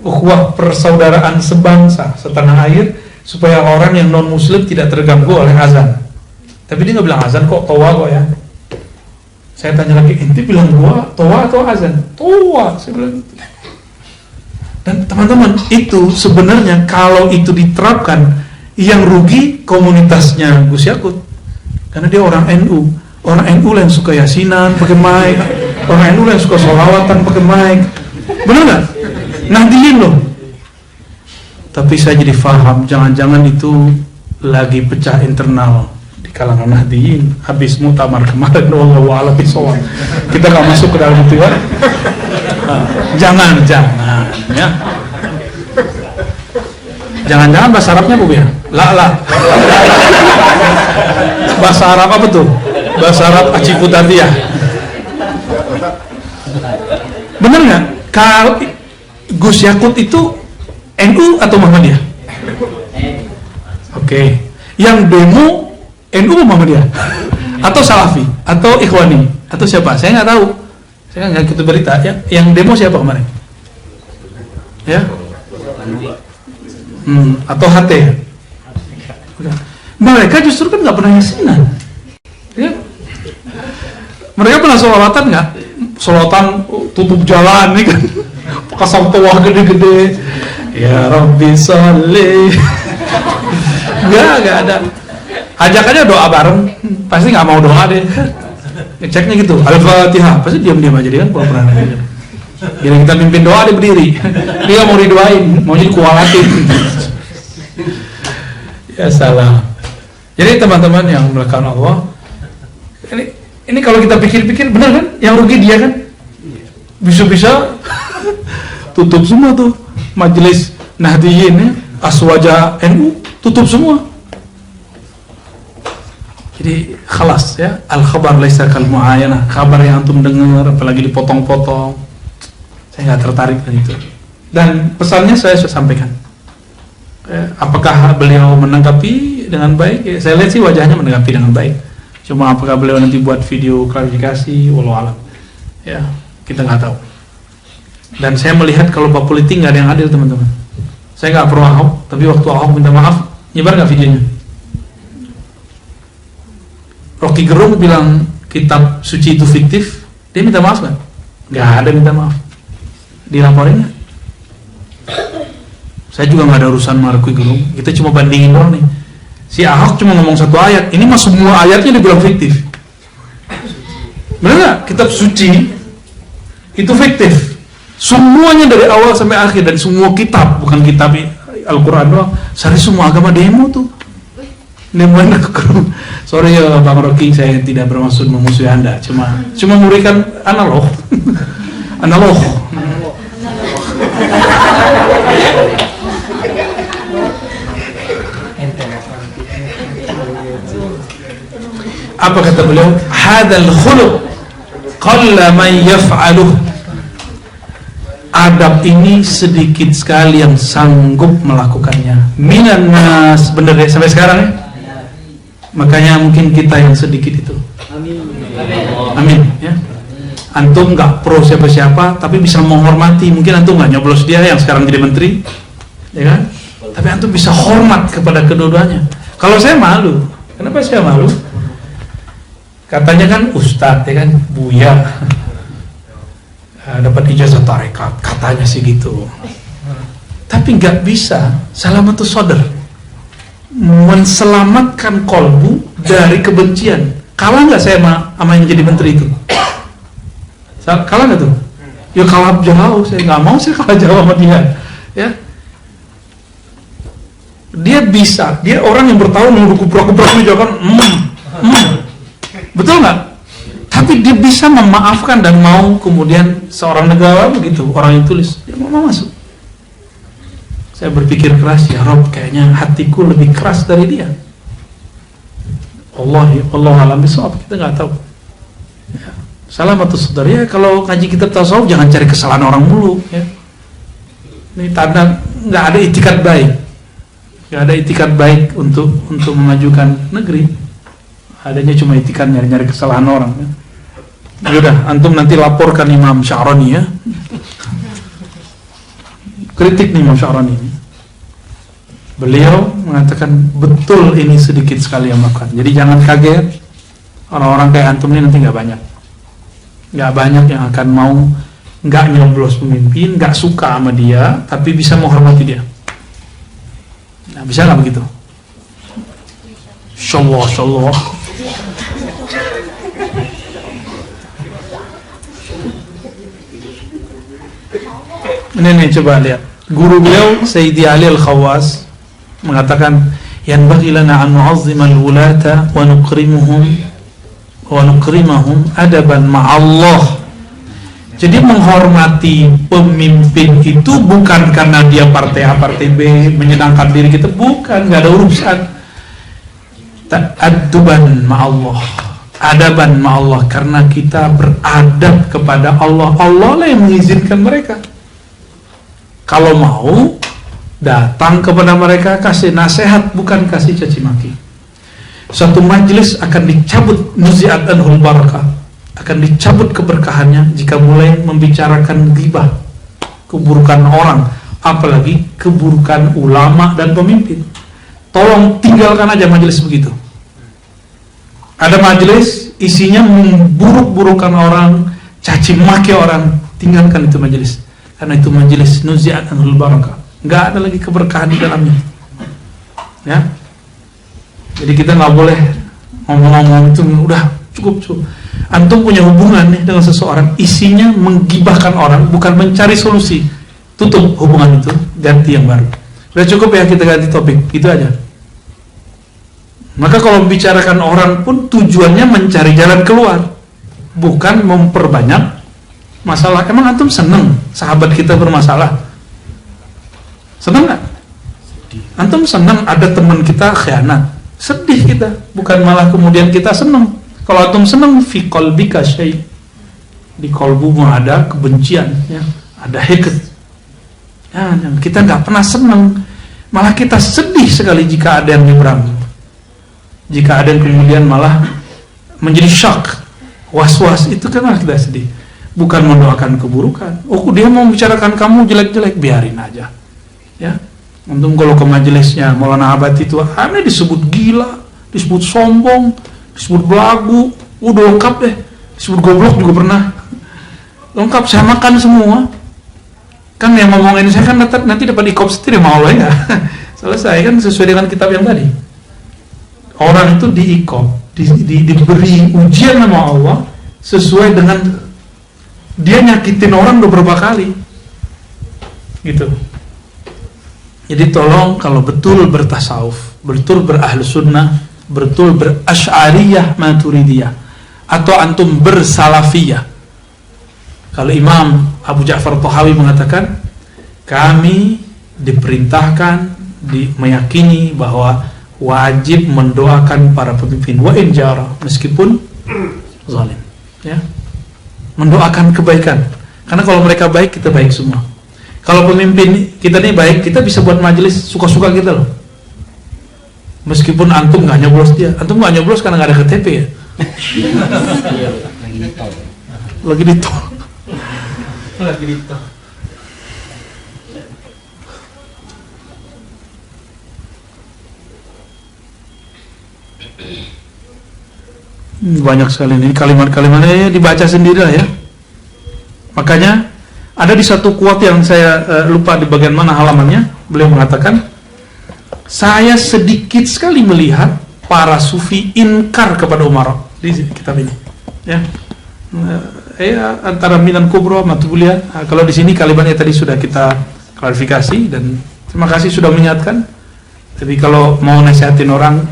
Ukhuwah persaudaraan sebangsa, setanah air, supaya orang yang non muslim tidak terganggu oleh azan. Tapi dia nggak bilang azan kok, toa kok ya. Saya tanya lagi, inti bilang gua toa atau azan? Toa, saya bilang gitu. Dan teman-teman, itu sebenarnya kalau itu diterapkan, yang rugi komunitasnya Gus Yakut, karena dia orang NU. Orang NU yang suka yasinan pakai mic, orang NU yang suka sholawatan pakai mic, benar nggak? Nahdiyin loh. Tapi saya jadi faham, jangan-jangan itu lagi pecah internal di kalangan Nahdiyin habis muktamar kemarin. Wallahu a'lam bishawab. Kita nggak masuk ke dalam itu ya. Jangan ya. Jangan-jangan bahasa Arabnya Bu ya? La. Bahasa Arab apa tuh? Bahasa Arab Aciputatiah. Bener nggak? Kalau Gus Yakut itu NU atau Muhammadiyah? Oke. Yang demo NU Muhammadiyah? atau Salafi, atau Ikhwani, atau siapa? Saya nggak tahu. Saya nggak ikut berita. Yang demo siapa kemarin? Ya? Atau HT? Mereka justru kan nggak pernah yasinan. Ya? Mereka pernah sholawatan nggak? Sholawatan tutup jalan nih kan? Kasar tua gede-gede. Ya Rabbi sholli. Nggak ada. Ajak aja doa bareng, pasti nggak mau doa deh. Ceknya gitu, Al-Fatihah, pasti diam-diam aja dia kan pura-pura aja. Bila kita mimpin doa dia berdiri, dia mau didoain, mau dikualatin. Ya salah. Jadi teman-teman yang melakukan Allah, ini kalau kita pikir-pikir benar kan? Yang rugi dia kan? Bisa-bisa tutup semua tuh majelis Nahdiyin ya, Aswaja NU tutup semua. Jadi khalas ya, al-khabar laisa kal mu'ayanah, kabar yang antum dengar apalagi dipotong-potong. Saya nggak tertarik dengan itu. Dan pesannya saya sudah sampaikan. Apakah beliau menanggapi dengan baik? Ya, saya lihat sih wajahnya menanggapi dengan baik. Cuma apakah beliau nanti buat video klarifikasi, wallahu alam. Ya, kita nggak tahu. Dan saya melihat kalau Pak Politik nggak ada yang adil teman-teman. Saya nggak perlu Ahok, tapi waktu Ahok minta maaf, nyebar nggak videonya? Rocky Gerung bilang kitab suci itu fiktif, dia minta maaf nggak? Nggak ada minta maaf. Dilaporin nggak? Saya juga nggak ada urusan sama Rocky Gerung. Kita cuma bandingin doang nih. Si Ahok cuma ngomong satu ayat, ini mah semua ayatnya dibilang fiktif. Benar nggak? Kitab suci itu fiktif. Semuanya dari awal sampai akhir, dan semua kitab, bukan kitab Al-Quran doang. Sehari semua agama demo tuh. Demo enak. Sorry ya Bang Rocky, saya tidak bermaksud memusuhi Anda, cuma memberikan analog. Analog. Apa kata beliau? Hadzal khuluq qalla man yaf'aluh. Adab ini sedikit sekali yang sanggup melakukannya. Minan nas, bener ya sampai sekarang ya? Makanya mungkin kita yang sedikit itu. Amin ya. Antum nggak pro siapa-siapa, tapi bisa menghormati. Mungkin antum nggak nyoblos dia yang sekarang jadi menteri, ya kan? Tapi antum bisa hormat kepada kedua-duanya. Kalau saya malu, kenapa saya malu? Katanya kan ustadz, ya kan, buya, dapat ijazah tarekat, katanya sih gitu. Tapi nggak bisa salamatus sodar, menselamatkan kolbu dari kebencian. Kalah nggak saya sama yang jadi menteri itu? Kalah nggak tuh? Ya kalah jauh. Saya nggak mau saya kalah jauh sama dia. Ya, dia bisa. Dia orang yang bertahun mau kuprak-kuprak juga kan. Betul nggak? Tapi dia bisa memaafkan dan mau kemudian seorang negara begitu, orang yang tulis dia mau masuk. Saya berpikir keras, ya Rob, kayaknya hatiku lebih keras dari dia. Allah alam bisawab, kita nggak tahu. Ya. Salamatus sodar ya, kalau ngaji kita tasawuf jangan cari kesalahan orang mulu. Ya. Ini tanda nggak ada itikat baik, nggak ada itikat baik untuk memajukan negeri. Adanya cuma itikat nyari-nyari kesalahan orang. Ya. Yaudah, antum nanti laporkan Imam Sya'rani ya. Kritik nih Imam Sya'rani. Beliau mengatakan betul ini sedikit sekali yang makan. Jadi jangan kaget, orang-orang kayak antum ini nanti nggak banyak yang akan mau nggak nyoblos pemimpin, nggak suka sama dia, tapi bisa menghormati dia. Nah, bisa nggak begitu? Insyaallah. Ini coba lihat. Guru beliau Sayyidi Ali Al-Khawas mengatakan, yanbaghi lana an nu'azzima al-wulata wa nukrimahum adaban ma'allah. Jadi menghormati pemimpin itu bukan karena dia partai A, partai B, menyenangkan diri kita, bukan, nggak ada urusan. Ta'adduban ma'allah, adaban ma'allah, karena kita beradab kepada Allah. Allah lah yang mengizinkan mereka. Kalau mau datang kepada mereka, kasih nasihat, bukan kasih caci maki. Suatu majelis akan dicabut nuzi'at anhul barakah, akan dicabut keberkahannya jika mulai membicarakan ghibah, keburukan orang, apalagi keburukan ulama dan pemimpin. Tolong tinggalkan aja majelis begitu. Ada majelis isinya memburuk-burukan orang, caci maki orang, tinggalkan itu majelis. Karena itu majelis nuzi'at anhul barakah. Enggak ada lagi keberkahan di dalamnya. Ya. Jadi kita nggak boleh ngomong-ngomong itu udah cukup. Antum punya hubungan nih dengan seseorang, isinya menggibahkan orang, bukan mencari solusi. Tutup hubungan itu, ganti yang baru. Udah cukup ya, kita ganti topik, itu aja. Maka kalau membicarakan orang pun tujuannya mencari jalan keluar, bukan memperbanyak masalah. Emang antum seneng sahabat kita bermasalah? Seneng nggak? Antum seneng ada teman kita khianat? Sedih kita, bukan malah kemudian kita senang. Kalau antum senang, fi qalbika syai', di kalbumu ada kebencian, ya, ada hikd. Ya, kita nggak pernah senang, malah kita sedih sekali jika ada yang nyebrang. Jika ada yang kemudian malah menjadi shock, was-was, itu kan kita sedih. Bukan mendoakan keburukan. Oh, dia mau membicarakan kamu jelek-jelek, biarin aja. Ya. Untung kalau ke majelisnya Maulana Abad itu aneh, disebut gila, disebut sombong, disebut belagu, udah lengkap deh. Disebut goblok juga pernah. Lengkap, saya makan semua. Kan yang ngomongin saya kan nanti dapat ikop setir sama Allah ya. Selesai kan sesuai dengan kitab yang tadi. Orang itu diikop, diberi ujian sama Allah sesuai dengan dia nyakitin orang beberapa kali. Gitu. Jadi tolong kalau betul bertasawuf, betul berahlu sunnah, betul berasy'ariyah maturidiyah, atau antum bersalafiyah. Kalau Imam Abu Ja'far Tahawi mengatakan, kami diperintahkan, meyakini bahwa wajib mendoakan para pemimpin wa in jara, meskipun zalim, ya. Mendoakan kebaikan. Karena kalau mereka baik, kita baik semua. Kalau pemimpin kita nih baik, kita bisa buat majelis suka-suka kita loh. Meskipun antum nggak nyoblos dia, antum nggak nyoblos karena nggak ada KTP ya. Lagi di tol. Banyak sekali ini kalimat-kalimatnya, ya, dibaca sendiri lah ya. Makanya ada di satu quote yang saya lupa di bagian mana halamannya, beliau mengatakan, saya sedikit sekali melihat para sufi inkar kepada Umar di kitab ini. Ya, antara Minan Kubro, Matubulia. Kalau di sini kalimatnya tadi sudah kita klarifikasi dan terima kasih sudah mengingatkan. Tapi kalau mau nasihatin orang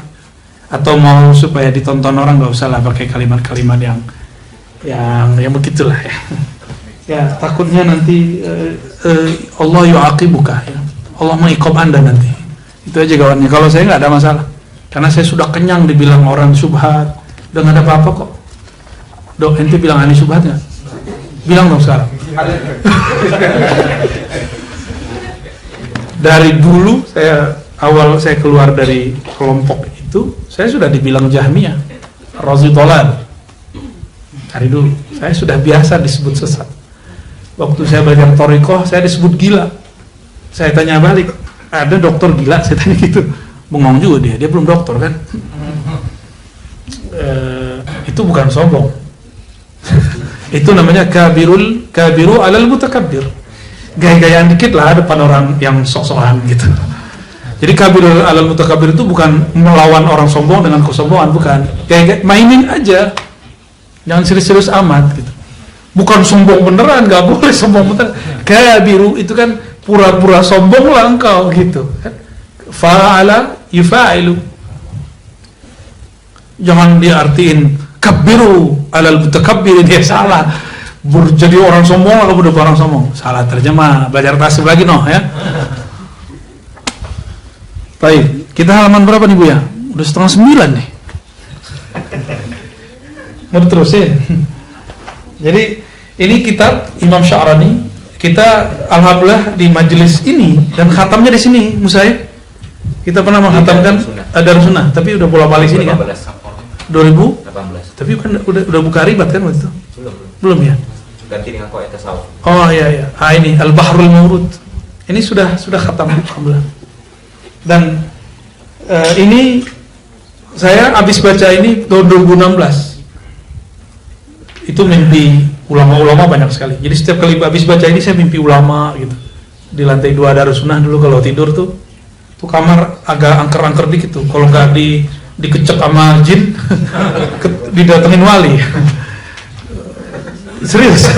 atau mau supaya ditonton orang, nggak usah lah pakai kalimat-kalimat yang begitulah ya. Ya, takutnya nanti Allah yu'aqibuka, ya. Allah mengiqab Anda nanti. Itu aja kawannya. Kalau saya nggak ada masalah, karena saya sudah kenyang dibilang orang syubhat. Udah nggak ada apa-apa kok. Dok, ente bilang aneh syubhat nggak? Bilang dong sekarang. Dari dulu awal saya keluar dari kelompok itu, saya sudah dibilang Jahmiyah, Razi Dolal. Dari dulu saya sudah biasa disebut sesat. Waktu saya belajar thariqah, saya disebut gila. Saya tanya balik, ada dokter gila? Saya tanya gitu. Bengong juga dia belum dokter kan. Itu bukan sombong. Itu namanya kabiru alal mutakabbir. Gaya-gayaan dikit lah depan orang yang sok-sokan gitu. Jadi kabiru alal mutakabbir itu bukan melawan orang sombong dengan kesombongan, bukan. Gaya mainin aja. Jangan serius-serius amat gitu. Bukan sombong beneran, nggak boleh sombong beneran. Kayak biru itu kan pura-pura sombong lah engkau gitu. Fa'ala yufa'ilu. Jangan diartiin kabiru alal mutakabbir, dia salah. Jadi orang sombong lah kamu udah orang sombong. Salah terjemah. Belajar tasbih lagi noh ya. Baik, kita halaman berapa nih Bu ya? Udah 8:30 nih. Mau diterusin? Jadi ini kitab Imam Sya'rani, kita alhamdulillah di majelis ini dan khatamnya di sini, Musaib. Kita pernah menghatamkan Darus Sunnah, tapi udah bola-balik sini kan? 2000? 18. Tapi kan udah buka ribat kan waktu itu? Belum ya? Ganti dengan kok tasawuf. Oh iya. Ini Al-Bahrul Mawrud. Ini sudah khatam alhamdulillah. Dan ini saya habis baca ini tahun 2016. Itu mimpi ulama-ulama banyak sekali. Jadi setiap kali habis baca ini saya mimpi ulama gitu. Di lantai 2 Darus Sunnah dulu kalau tidur tuh kamar agak angker-angker dikit tuh. Kalau nggak dikecek sama jin, didatengin wali. Serius.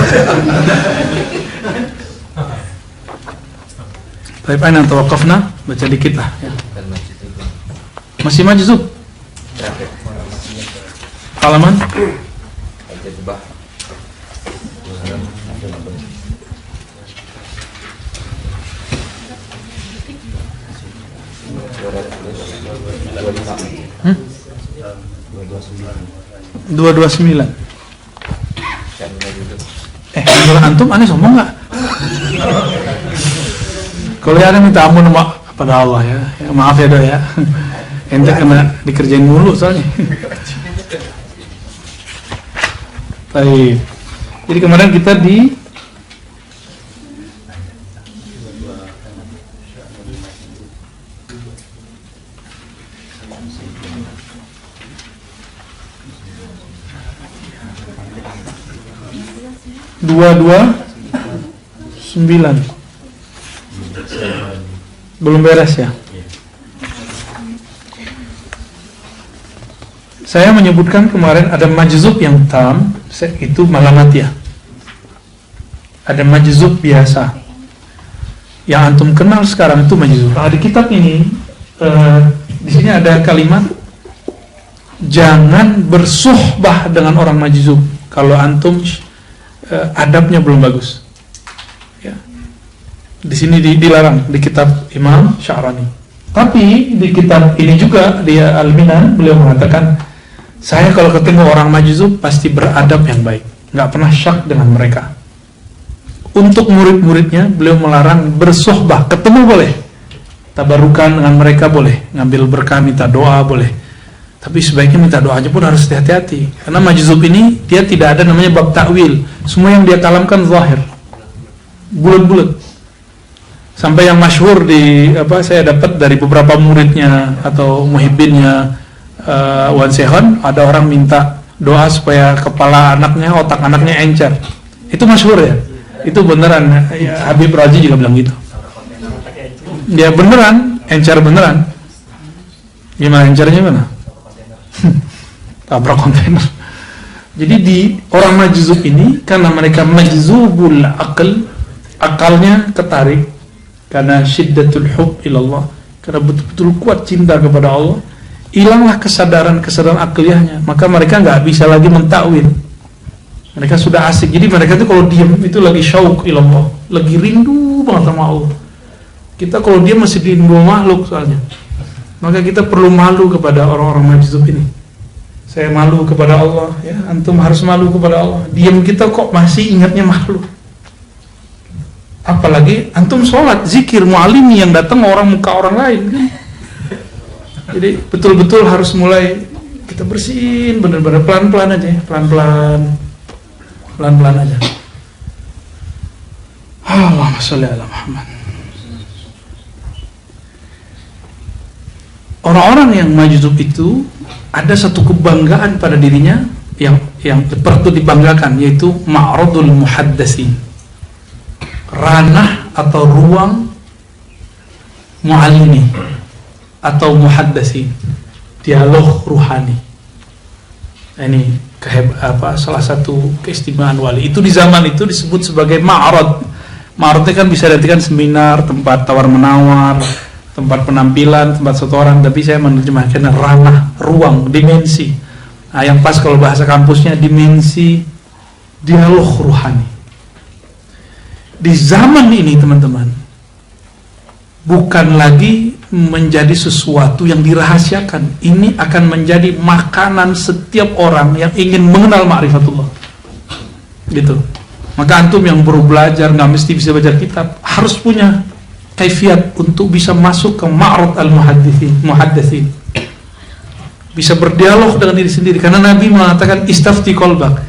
Baik, aina tawakafna, baca dikit lah. Ya. Masih majzub. Halaman. Hmm? 229. Menurut antum aneh sombong nggak? Kalau ya ada minta ampun pada Allah ya, maaf ya doa ya. Ente kena dikerjain mulu soalnya. Baik. Jadi kemarin kita di dua 9. Belum beres ya. Saya menyebutkan kemarin ada majzub yang tam, itu malamatiyah. Ada majzub biasa. Yang antum kenal sekarang itu majzub. Nah, di kitab ini di sini ada kalimat jangan bersuhbah dengan orang majzub kalau antum adabnya belum bagus. Ya. Di sini dilarang di kitab Imam Sya'rani. Tapi di kitab ini juga dia Al-Minan beliau mengatakan saya kalau ketemu orang majzub pasti beradab yang baik, nggak pernah syak dengan mereka. Untuk murid-muridnya beliau melarang bersuhbah, ketemu boleh, tabarukan dengan mereka boleh, ngambil berkah minta doa boleh. Tapi sebaiknya minta doanya pun harus hati-hati. Karena majzub ini dia tidak ada namanya bab takwil. Semua yang dia kalamkan zahir. Bulat-bulat. Sampai yang masyhur saya dapat dari beberapa muridnya atau muhibbinnya Wan Sehon, ada orang minta doa supaya kepala anaknya, otak anaknya encer. Itu masyhur ya. Itu beneran ya, Habib Raji juga bilang gitu. Ya beneran, encer beneran. Gimana encernya mana? Tabrak kontainer. Jadi di orang majzub ini karena mereka majzubul aql, akalnya ketarik karena syiddatul hub ilallah, karena betul-betul kuat cinta kepada Allah, hilanglah kesadaran akliyahnya, maka mereka nggak bisa lagi mentakwil. Mereka sudah asik. Jadi mereka itu kalau diam itu lagi syauq ilallah, lagi rindu banget sama Allah. Kita kalau diam masih rindu makhluk soalnya. Maka kita perlu malu kepada orang-orang majzub ini. Saya malu kepada Allah, ya. Antum harus malu kepada Allah. Diam kita kok masih ingatnya makhluk. Apalagi antum sholat, zikir, mu'alimi yang datang muka orang lain kan. Jadi betul-betul harus mulai kita bersihin benar-benar pelan-pelan aja, pelan-pelan aja. Allahumma sholli ala Muhammad. Orang-orang yang majzub itu ada satu kebanggaan pada dirinya yang perlu dibanggakan, yaitu ma'radul muhaddatsin, ranah atau ruang mu'allimi atau muhaddatsin, dialog ruhani. Nah, ini salah satu keistimewaan wali. Itu di zaman itu disebut sebagai ma'rad. Ma'radnya kan bisa diartikan seminar, tempat tawar-menawar, tempat penampilan, tempat setoran, tapi saya menerjemahkan ranah, ruang, dimensi. Nah, yang pas kalau bahasa kampusnya dimensi dialog ruhani. Di zaman ini teman-teman, bukan lagi menjadi sesuatu yang dirahasiakan. Ini akan menjadi makanan setiap orang yang ingin mengenal ma'rifatullah. Gitu. Maka antum yang baru belajar, nggak mesti bisa baca kitab, harus punya kaifiat untuk bisa masuk ke ma'rad al-muhaddithin, bisa berdialog dengan diri sendiri. Karena Nabi mengatakan istafti qalbak,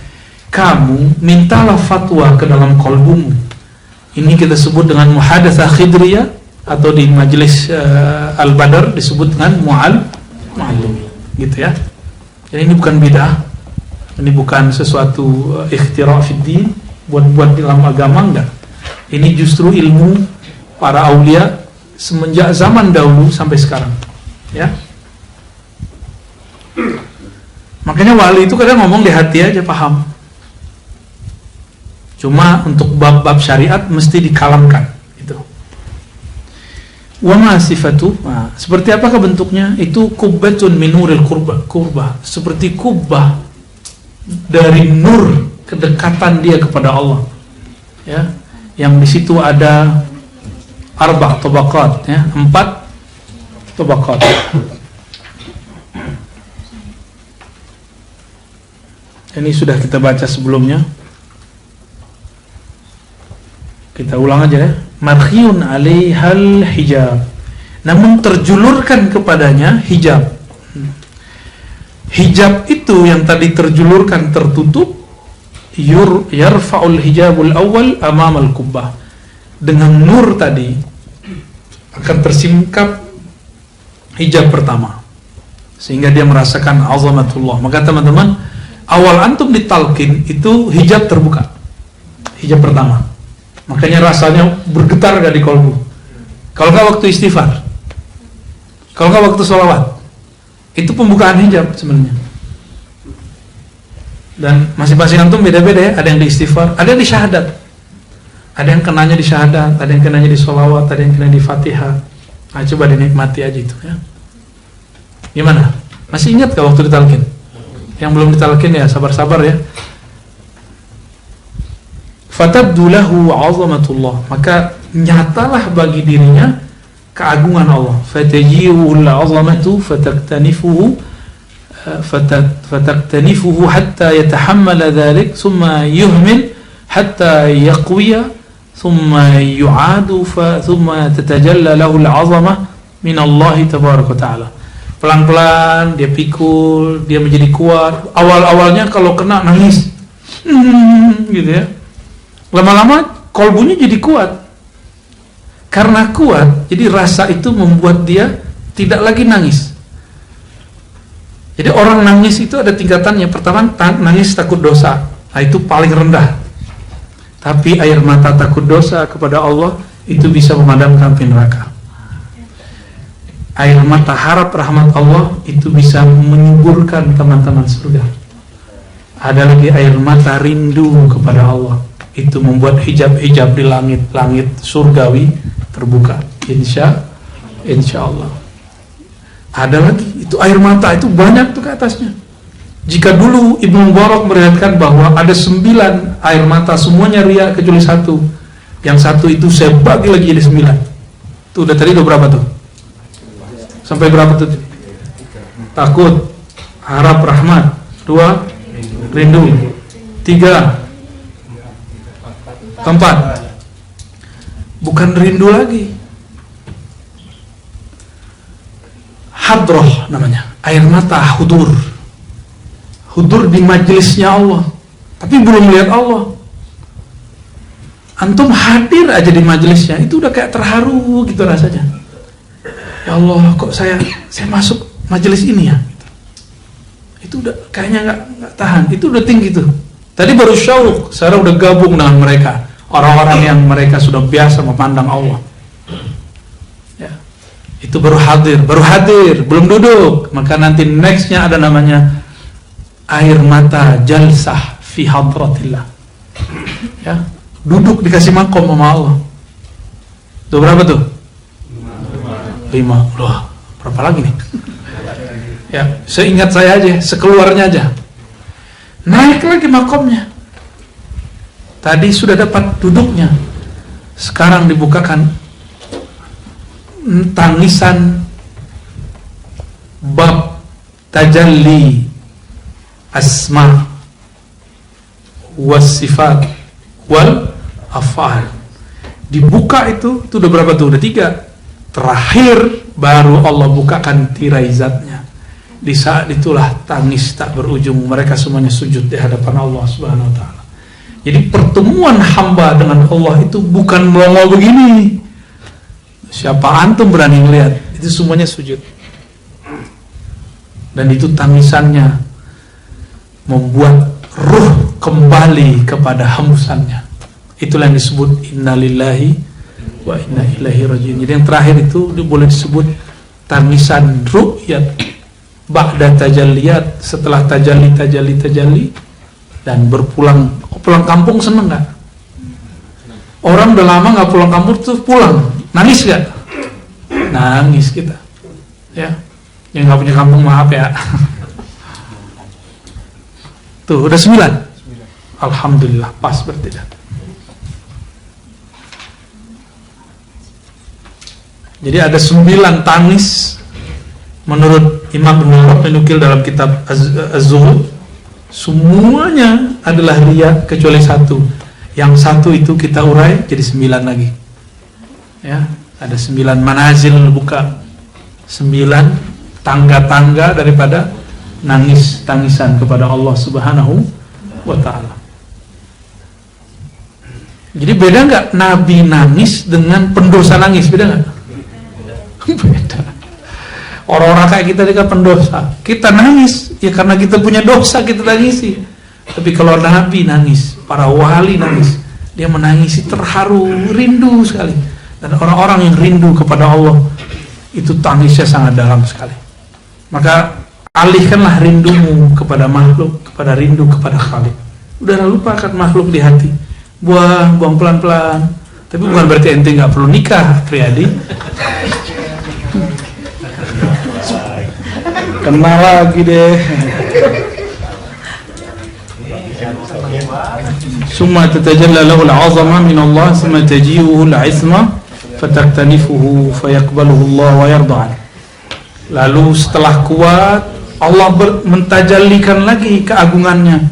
kamu mintalah fatwa ke dalam kolbumu. Ini kita sebut dengan muhadatsah khidriyah, atau di majelis al-badar disebut dengan mu'allum, gitu ya. Jadi ini bukan bid'ah, ini bukan sesuatu ikhtira' fid din, buat dalam agama, enggak. Ini justru ilmu para aulia semenjak zaman dahulu sampai sekarang, ya. Makanya wali itu kadang ngomong di hati aja, paham. Cuma untuk bab-bab syariat mesti dikalamkan, gitu. Wa ma sifatu, nah, seperti apakah bentuknya? Itu kubbatun min nuril qurbah, seperti kubah dari nur kedekatan dia kepada Allah, ya. Yang di situ ada 4 tabaqat, ya, 4 tabaqat. Ini sudah kita baca sebelumnya. Kita ulang aja ya. Markhiyun 'alaihal hijab. Namun terjulurkan kepadanya hijab. Hijab itu yang tadi terjulurkan tertutup, yarfa'ul hijabul awal amamal kubbah. Dengan nur tadi akan tersingkap hijab pertama, sehingga dia merasakan azamatullah. Maka teman-teman, awal antum ditalkin itu hijab terbuka, hijab pertama. Makanya rasanya bergetar gak di kolbu? Kalau gak waktu istighfar, kalau gak waktu sholawat, itu pembukaan hijab sebenarnya. Dan masing-masing antum beda-beda ya. Ada yang di istighfar, ada yang di syahadat, ada yang kenanya di syahadat, ada yang kenanya di sholawat, ada yang kenanya di fatihah. Nah, coba dinikmati aja itu ya. Gimana? Masih ingat gak waktu ditalkin? Yang belum ditalkin ya sabar-sabar ya. Fatabdu lahu 'azamatullah, maka nyatalah bagi dirinya keagungan Allah. Fataji'ul 'azamatu fataktanifuhu hatta yatahammala dhalik, thumma yuhmil hatta yaqwiya, thumma yu'adu, thumma tatajalla lahu al-'azamah min Allah tabaraka ta'ala. Pelan-pelan dia pikul, dia menjadi kuat. Awal-awalnya kalau kena nangis, gitu ya. Lama-lama kolbunya jadi kuat. Karena kuat, jadi rasa itu membuat dia tidak lagi nangis. Jadi orang nangis itu ada tingkatannya. Pertama, nangis takut dosa. Nah, itu paling rendah. Tapi air mata takut dosa kepada Allah itu bisa memadamkan api neraka. Air mata harap rahmat Allah itu bisa menyuburkan teman-teman surga. Ada lagi air mata rindu kepada Allah, itu membuat hijab-hijab di langit-langit surgawi terbuka, insya Allah. Ada lagi, itu air mata itu banyak tuh ke atasnya. Jika dulu Ibnu Mubarak meriwayatkan bahwa ada 9 air mata, semuanya ria kecuali 1. Yang 1 itu saya bagi lagi jadi 9. Tuh udah tadi udah berapa tuh? Sampai berapa tuh? Takut, harap rahmat. 2, rindu. 3, 4, bukan rindu lagi, hadroh namanya, air mata hudur di majelisnya Allah, tapi belum lihat Allah. Antum hadir aja di majelisnya itu udah kayak terharu gitu rasanya. Ya Allah, kok saya masuk majelis ini ya? Itu udah kayaknya nggak tahan, itu udah tinggi tuh. Tadi baru syauq, sekarang udah gabung dengan mereka, orang-orang yang mereka sudah biasa memandang Allah. Ya, itu baru hadir, belum duduk. Maka nanti nextnya ada namanya air mata jalsah fi hadratillah. Ya, duduk dikasih makom sama Allah. Tuh berapa tuh? 5. Loh, berapa lagi nih? Ya, seingat saya aja, sekeluarnya aja. Naik lagi makomnya. Tadi sudah dapat duduknya, sekarang dibukakan tangisan bab tajalli asma was sifat wal af'al. Dibuka itu udah berapa tuh? Udah 3. Terakhir baru Allah bukakan tirai zatnya. Di saat itulah tangis tak berujung, mereka semuanya sujud di hadapan Allah Subhanahu wa taala. Jadi pertemuan hamba dengan Allah itu bukan melongo begini. Siapa antum berani melihat? Itu semuanya sujud. Dan itu tangisannya membuat ruh kembali kepada hembusannya. Itulah yang disebut innalillahi wa inna ilaihi rajiun. Jadi yang terakhir itu boleh disebut tangisan ru'yat ba'da tajalliyat, setelah tajalli dan pulang kampung. Seneng gak? Orang udah lama gak pulang kampung tuh pulang, nangis gak? Nangis kita ya. Yang gak punya kampung maaf ya. Tuh udah 9. Alhamdulillah pas berarti dah. Jadi ada 9 tangis menurut Imam Ibn Arabi menukil dalam kitab Az-Zuhud. Semuanya adalah riya kecuali 1. Yang 1 itu kita urai jadi 9 lagi. Ya, ada 9 manazil buka. 9 tangga-tangga daripada tangisan kepada Allah Subhanahu wa taala. Jadi beda enggak Nabi nangis dengan pendosa nangis? Beda enggak? Beda. Orang-orang kayak kita kan pendosa, kita nangis ya karena kita punya dosa kita tangisi. Tapi kalau Nabi nangis, para wali nangis, dia menangisi terharu, rindu sekali. Dan orang-orang yang rindu kepada Allah itu tangisnya sangat dalam sekali. Maka alihkanlah rindumu kepada makhluk, kepada rindu kepada Khalik. Udah lupakan makhluk di hati, buang pelan-pelan. Tapi bukan berarti ente nggak perlu nikah, Priyadi. Kenal lagi deh. Summa tatajalla lahu al-'azama min Allah, summa taji'uhu al-'isma fataktanifuhu fayaqbaluhu Allah wa yarda'. Lalu setelah kuat Allah mentajallikan lagi keagungannya.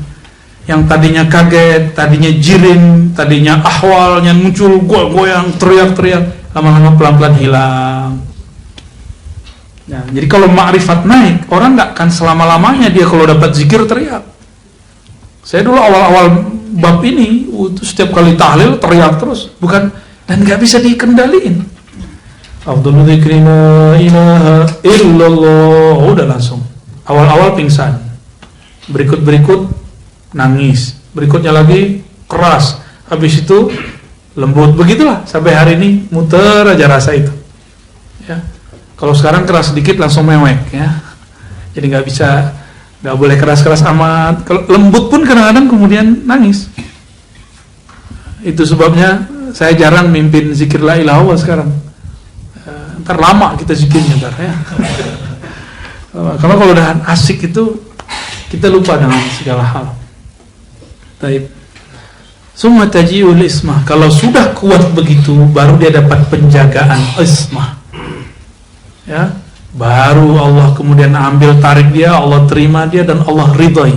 Yang tadinya kaget, tadinya jirin, tadinya ahwalnya muncul goyang, teriak-teriak, lama-lama pelan-pelan hilang. Nah, jadi kalau ma'rifat naik, orang nggak akan selama-lamanya dia kalau dapat zikir teriak. Saya dulu awal-awal bab ini, setiap kali tahlil teriak terus, bukan, dan nggak bisa dikendaliin. Afdhalu dzikri la ilaha illallah, udah langsung. Awal-awal pingsan, berikut nangis, berikutnya lagi keras, habis itu lembut, begitulah sampai hari ini muter aja rasa itu. Ya. Kalau sekarang keras sedikit langsung mewek ya. Jadi nggak boleh keras-keras amat. Kalau lembut pun kadang-kadang kemudian nangis. Itu sebabnya saya jarang mimpin zikir la ilaha illallah sekarang. Ntar lama kita zikirnya ntar ya. Karena kalau udah asik itu kita lupa dengan segala hal. Taib. Summa taji'ul ismah. Kalau sudah kuat begitu, baru dia dapat penjagaan ismah. Ya, baru Allah kemudian ambil tarik dia, Allah terima dia dan Allah ridhai.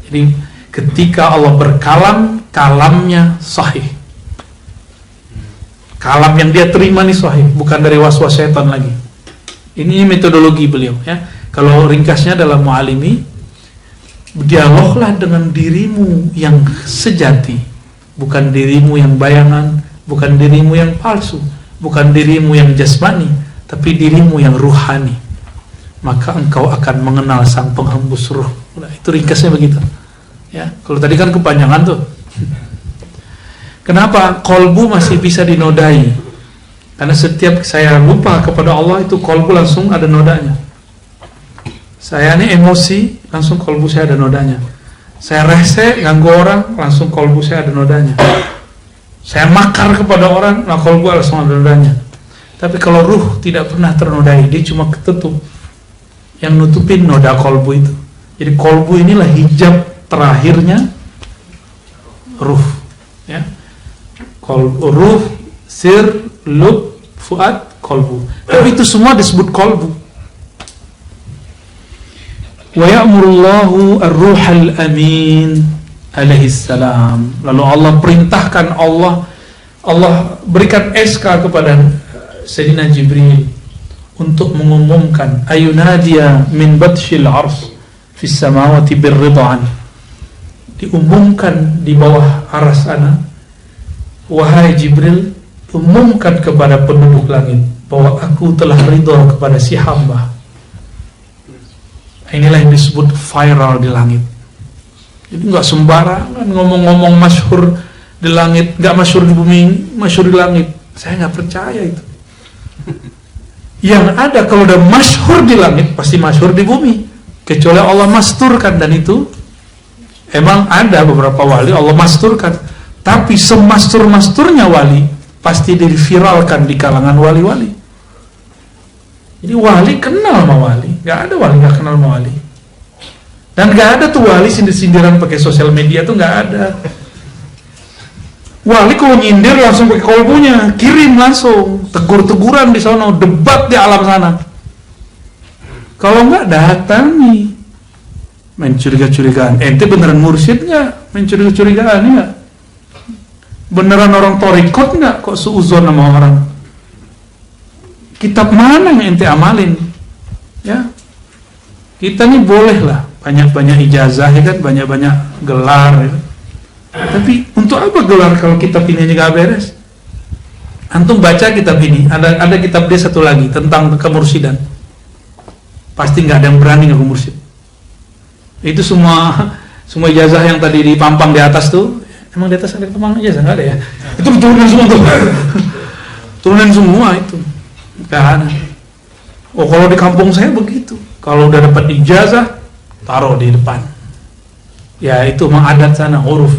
Jadi ketika Allah berkalam, kalamnya sahih. Kalam yang dia terima nih sahih, bukan dari waswas syaitan lagi. Ini metodologi beliau ya. Kalau ringkasnya dalam Mu'alimi, dialoglah dengan dirimu yang sejati, bukan dirimu yang bayangan, bukan dirimu yang palsu, bukan dirimu yang jasmani, tapi dirimu yang ruhani. Maka engkau akan mengenal sang penghembus ruh. Nah, itu ringkasnya begitu. Ya, kalau tadi kan kepanjangan tuh. Kenapa kolbu masih bisa dinodai? Karena setiap saya lupa kepada Allah itu kolbu langsung ada nodanya. Saya ini emosi, langsung kolbu saya ada nodanya. Saya rese, ganggu orang, langsung kolbu saya ada nodanya. Saya makar kepada orang, nah kolbu langsung ada nodanya. Tapi kalau ruh tidak pernah ternodai, dia cuma ketutup. Yang nutupin noda kolbu itu. Jadi kolbu inilah hijab terakhirnya ruh. Ya. Kolbu, ruh, sir, lub, fuad, kolbu. Tapi itu semua disebut kolbu. Wa ya'murullahu ar-ruhal amin alaihi salam. Lalu Allah perintahkan Allah Allah berikan SK kepada Sayyidina Jibril untuk mengumumkan ayunadiya min batshil ars fis samawati birridwan. Diumumkan di bawah aras sana, wahai Jibril, umumkan kepada penduduk langit bahwa aku telah ridho kepada si hamba. Inilah yang disebut viral di langit. Jadi nggak sembarangan ngomong-ngomong masyhur di langit, nggak masyhur di bumi, masyhur di langit. Saya nggak percaya itu. Yang ada kalau udah masyhur di langit pasti masyhur di bumi, kecuali Allah masturkan, dan itu emang ada beberapa wali Allah masturkan. Tapi semastur-masturnya wali pasti diviralkan di kalangan wali-wali. Jadi wali kenal sama wali, nggak ada wali nggak kenal sama wali. Dan nggak ada tuh wali sindir-sindiran pakai sosial media tuh nggak ada. Wali kalau nyindir langsung pakai kolbunya, kirim langsung, tegur-teguran di sana, debat di alam sana. Kalau nggak datangi, main curiga-curigaan. Ente beneran mursyid nggak? Main curiga-curigaan nggak? Beneran orang torikot nggak? Kok suuzon sama orang? Kitab mana yang ente amalin? Ya, kita nih boleh lah banyak-banyak ijazah, ya kan, banyak-banyak gelar. Ya. Tapi untuk apa gelar kalau kitab ini aja gak beres? Antum baca kitab ini, ada kitab dia satu lagi tentang kemursidan. Pasti nggak ada yang berani ngaku mursyid. Itu semua ijazah yang tadi dipampang di atas tuh, emang di atas ada pampang ijazah nggak ada ya? Itu turunan semua tuh, turunan semua itu, nggak ada. Oh kalau di kampung saya begitu, kalau udah dapat ijazah taruh di depan. Ya itu mah adat sana, huruf.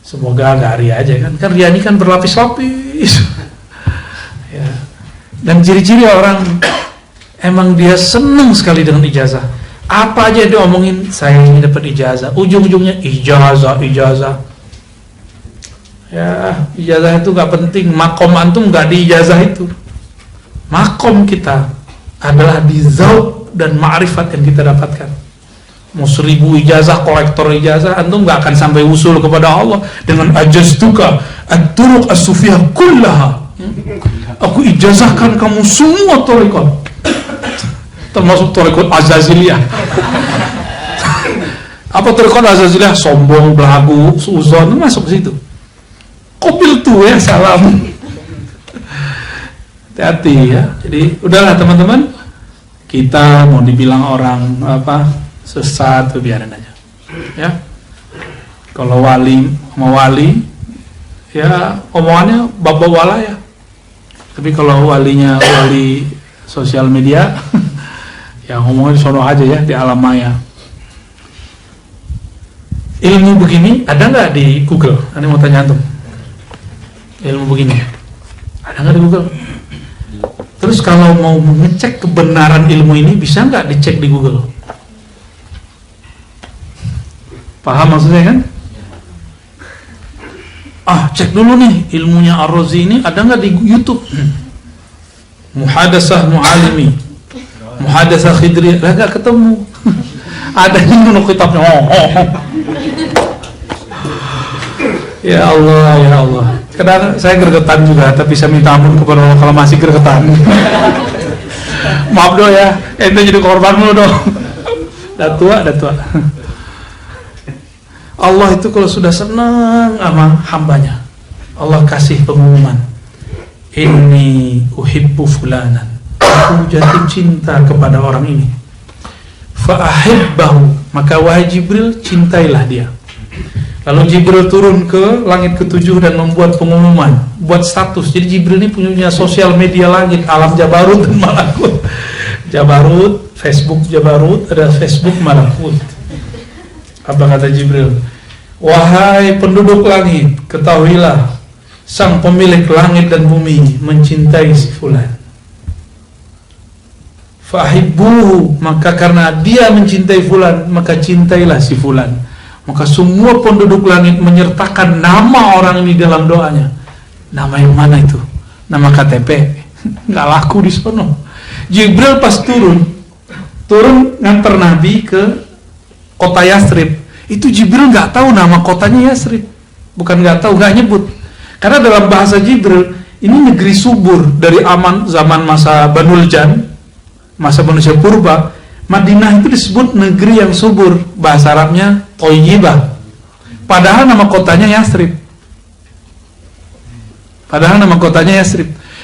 Semoga gak ria aja kan ria ini kan berlapis-lapis. Ya. Dan ciri-ciri orang emang dia seneng sekali dengan ijazah. Apa aja dia omongin, saya ini dapat ijazah, ujung-ujungnya ijazah. Ya, ijazah itu gak penting, makom antum gak di ijazah itu. Makom kita adalah di zauq dan ma'rifat yang kita dapatkan. Mau 1000 ijazah, kolektor ijazah, antum gak akan sampai usul kepada Allah dengan ajaztuka at-turuq as-sufiyah kullaha. Aku ijazahkan kamu semua thariqat, termasuk thariqat Azaziliyah. Apa thariqat Azaziliyah? Sombong, belagu, suuzon, masuk ke situ. Kopil tuh ya, salam. Hati-hati ya. Jadi udahlah teman-teman, kita mau dibilang orang apa sesat tuh biarin aja ya. Kalau wali sama wali ya omongannya bapak wala ya, tapi kalau walinya wali sosial media ya ngomongnya di sono aja ya, di alam maya. Ilmu begini ada nggak di Google? Ani mau tanya antum, ilmu begini ada nggak di Google? Terus kalau mau mengecek kebenaran ilmu ini bisa nggak dicek di Google? Paham maksudnya kan? Cek dulu nih ilmunya Ar-Razi ini ada nggak di YouTube? Muhadasah Mu'alimi, Muhadasah Khidri, lah nggak ketemu. Ada di mana kitabnya? Ya Allah, ya Allah. Kadang saya gregetan juga, tapi saya minta ampun kepada Allah kalau masih gregetan. Maaf doh ya, ente jadi korban dulu dong. Dah tua. Allah itu kalau sudah senang sama hambanya, Allah kasih pengumuman, inni uhibbu fulanan, aku jatuh cinta kepada orang ini. Fa'ahibbahu, maka wahai Jibril cintailah dia. Lalu Jibril turun ke langit ke-7 dan membuat pengumuman, buat status. Jadi Jibril ini punya sosial media langit, alam Jabarut dan Malakut. Jabarut, Facebook Jabarut, ada Facebook Malakut. Apa kata Jibril? Wahai penduduk langit, ketahuilah sang pemilik langit dan bumi mencintai si fulan. Fahibbuhu, maka karena dia mencintai fulan, maka cintailah si fulan. Maka semua penduduk langit menyertakan nama orang ini dalam doanya. Nama yang mana itu? Nama KTP. Nggak laku di sono. Jibril pas turun nganter Nabi ke kota Yasrib. Itu Jibril nggak tahu nama kotanya Yasrib. Bukan nggak tahu, nggak nyebut. Karena dalam bahasa Jibril, ini negeri subur dari zaman masa Banul Jan, masa manusia purba. Madinah itu disebut negeri yang subur, bahasa Arabnya Thayyibah. Padahal nama kotanya Yathrib.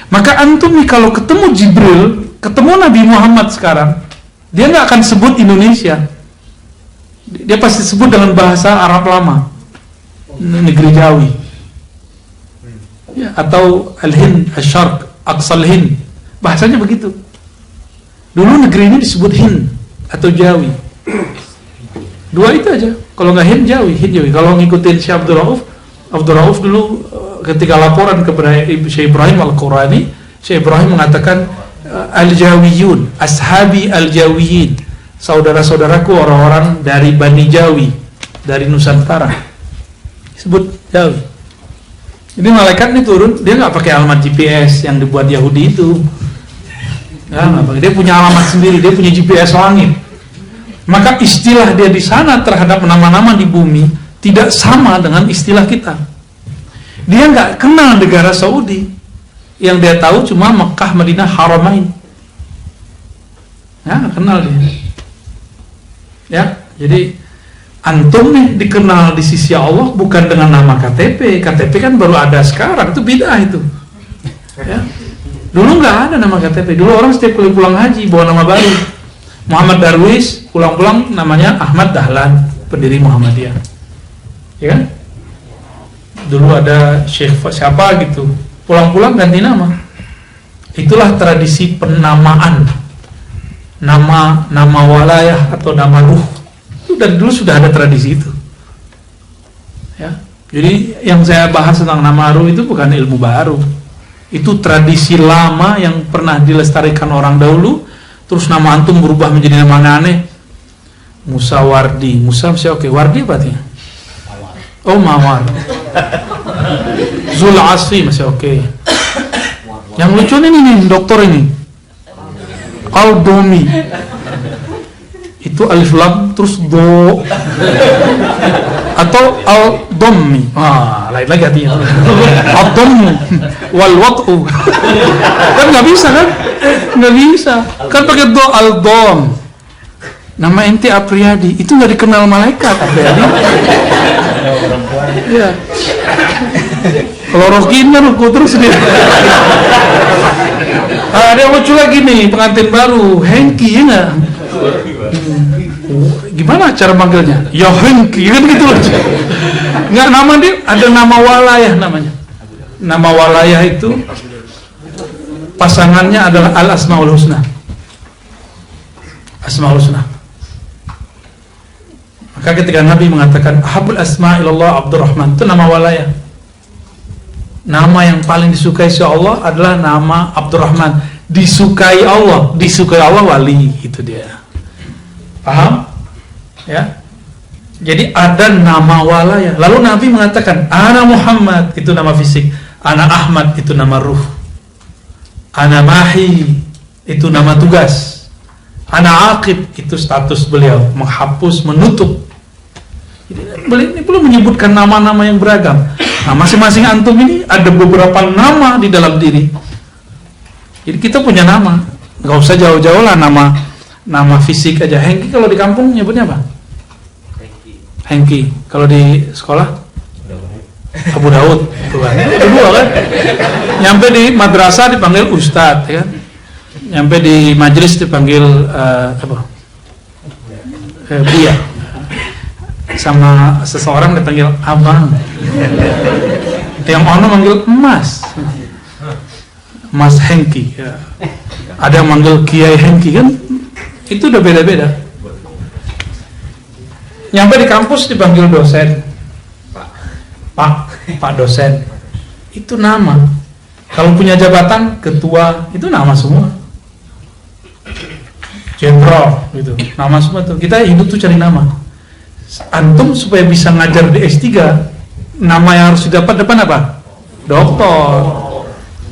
Maka antum nih kalau ketemu Jibril, ketemu Nabi Muhammad sekarang, dia nggak akan sebut Indonesia. Dia pasti sebut dengan bahasa Arab lama, negeri Jawi, ya, atau Al-Hind, Asy-Syarq, Aqsal Hind. Bahasanya begitu. Dulu negeri ini disebut Hind atau Jawi. Dua itu aja. Kalau nggak Hind Jawi. Kalau ngikutin Syekh Abdul Rauf dulu ketika laporan kepada Syekh Ibrahim Al-Qurani, Syekh Ibrahim mengatakan Al-Jawiyun, ashabi al-Jawiyin, saudara-saudaraku orang-orang dari Bani Jawi, dari Nusantara. Sebut Jawi. Jadi malaikat ini turun, dia nggak pakai alamat GPS yang dibuat Yahudi itu. Dia punya alamat sendiri, dia punya GPS langit. Maka istilah dia di sana terhadap nama-nama di bumi tidak sama dengan istilah kita. Dia nggak kenal negara Saudi, yang dia tahu cuma Mekah, Madinah, Haramain. Ya, kenal dia. Ya, jadi antum nih dikenal di sisi Allah bukan dengan nama KTP. KTP kan baru ada sekarang, itu bid'ah itu. Ya. Dulu nggak ada nama KTP. Dulu orang setiap kali pulang haji bawa nama baru. Muhammad Darwis, pulang-pulang namanya Ahmad Dahlan, pendiri Muhammadiyah. Ya kan? Dulu ada Syekh siapa gitu, pulang-pulang ganti nama. Itulah tradisi penamaan. Nama walayah atau nama ruh. Itu dari dulu sudah ada tradisi itu. Ya. Jadi yang saya bahas tentang nama ruh itu bukan ilmu baru. Itu tradisi lama yang pernah dilestarikan orang dahulu. Terus nama antum berubah menjadi nama aneh. Musa Wardi. Musa masih oke. Wardi apa artinya? Oh, Mawar. Zul Asfi masih oke. Yang lucu ini nih, dokter ini. Al-Domi. Itu alif lam terus do. Atau al-dommi. Lain lagi artinya. Al-dommu wal wat'u. Kan nggak bisa kan? Nggak bisa. Kan pakai do, al-dom. Nama ente Apriyadi. Itu nggak dikenal malaikat Apriyadi. Iya. Kalau Rokin kan ruku terus dia. Ada yang lucu lagi nih, pengantin baru, Hengki, ya nggak? Gimana cara manggilnya? Ya Hengki, kan gitu loh. Nggak, nama dia ada nama walayah namanya. Nama walayah itu pasangannya adalah Al-Asmaul Husna. Asmaul Husna. Maka ketika Nabi mengatakan Ahabul Asma ilallah Abdurrahman, itu nama walayah. Nama yang paling disukai Allah adalah nama Abdurrahman. Disukai Allah wali, itu dia. Paham? Ya. Jadi ada nama walayah. Lalu Nabi mengatakan Ana Muhammad, itu nama fisik. Ana Ahmad, itu nama ruh. Ana Mahi, itu nama tugas. Ana Aqib, itu status beliau, menghapus, menutup. Ini belum menyebutkan nama-nama yang beragam. Nah, masing-masing antum ini ada beberapa nama di dalam diri. Jadi kita punya nama. Gak usah jauh-jauh lah nama fisik aja. Hengki kalau di kampung nyebutnya apa? Hengki. Kalau di sekolah? Abu Daud. Kedua kan? Nyampe di madrasah dipanggil Ustadz, ya kan? Nyampe di majelis dipanggil Buya. Sama seseorang dipanggil Abang. Yang ono manggil Mas Hengki, ya. Ada yang manggil Kiai Hengki, kan? Itu udah beda-beda. Nyampe di kampus dipanggil dosen, Pak dosen. Itu nama. Kalau punya jabatan ketua, itu nama semua. Jenderal, gitu. Nama semua tuh. Kita hidup tuh cari nama. Antum supaya bisa ngajar di S3, nama yang harus didapat depan apa? Doktor.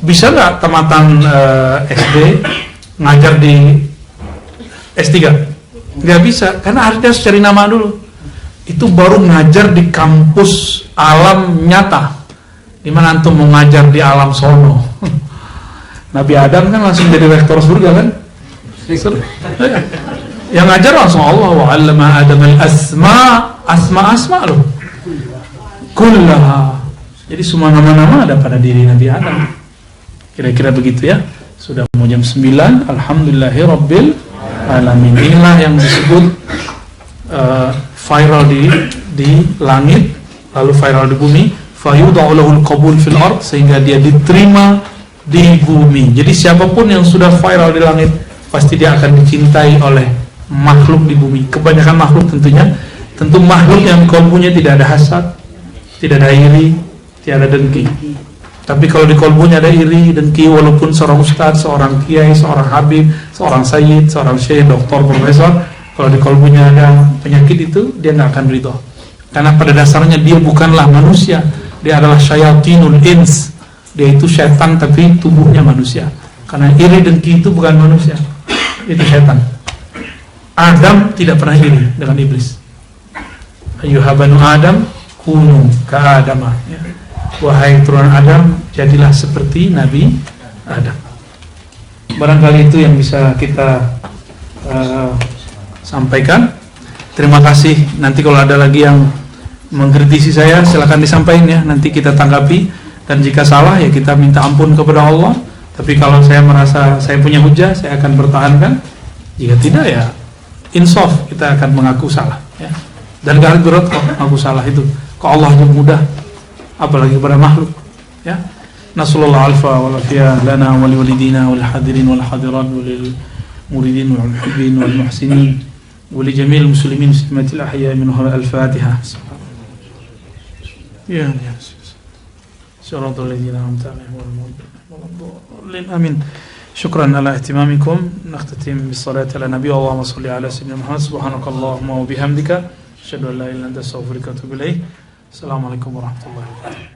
Bisa nggak tamatan SD ngajar di S3? Nggak bisa, karena harus cari nama dulu. Itu baru ngajar di kampus alam nyata, Gimana antum mau ngajar di alam sono? Nabi Adam kan langsung jadi rektor surga kan? Yang ngajar langsung Allah, wa 'allama Adam asma loh. Kullaha. Jadi semua nama-nama ada pada diri Nabi Adam. Kira-kira begitu ya. Sudah mau jam 9. Alhamdulillahirabbil alamin. Inilah yang disebut viral di langit, lalu viral di bumi. Fayudha'u lahul qabul fil ard, sehingga dia diterima di bumi. Jadi siapapun yang sudah viral di langit pasti dia akan dicintai oleh makhluk di bumi. Kebanyakan makhluk tentunya, tentu makhluk yang kolbunya tidak ada hasad, tidak ada iri, tidak ada dengki. Tapi kalau di kolbunya ada iri, dengki, walaupun seorang ustadz, seorang kiai, seorang habib, seorang sayyid, seorang syekh, doktor, profesor, kalau di kolbunya ada penyakit itu, dia nggak akan ridho. Karena pada dasarnya dia bukanlah manusia, dia adalah syayatinul ins. Dia itu setan tapi tubuhnya manusia. Karena iri dengki itu bukan manusia, itu setan. Adam tidak pernah iri dengan iblis. Ayyuhabanu Adam kunu ka Adamah, ya. Wahai turunan Adam, jadilah seperti Nabi Adam. Barangkali itu yang bisa kita sampaikan. Terima kasih. Nanti kalau ada lagi yang mengkritisi saya, silakan disampaikan ya. Nanti kita tanggapi. Dan jika salah ya kita minta ampun kepada Allah. Tapi kalau saya merasa saya punya hujah, saya akan pertahankan. Jika tidak ya insaf, kita akan mengaku salah ya. Dan gak berat kok mengaku salah itu. Kok Allah yang mudah, apalagi kepada makhluk ya. Nasallallahu alfa wal afiyah lana wa liwalidina wal hadirin wal hadirat wal muridin wal muhibbin wal muhsinin wa li jami'il muslimin muslimatil ahya minhum al-Fatihah. Ya ya. Syaratul ladzina an'amta 'alaihim wal dhalin. Amin. Syukran ala ihtimamikum. Nakhtatim bis salati ala nabi Allahumma shalli ala sayyidina Muhammad. Subhanakallahumma wa bihamdika asyhadu an la ilaha illa anta astaghfiruka wa atubu ilaik. Assalamualaikum warahmatullahi wabarakatuh.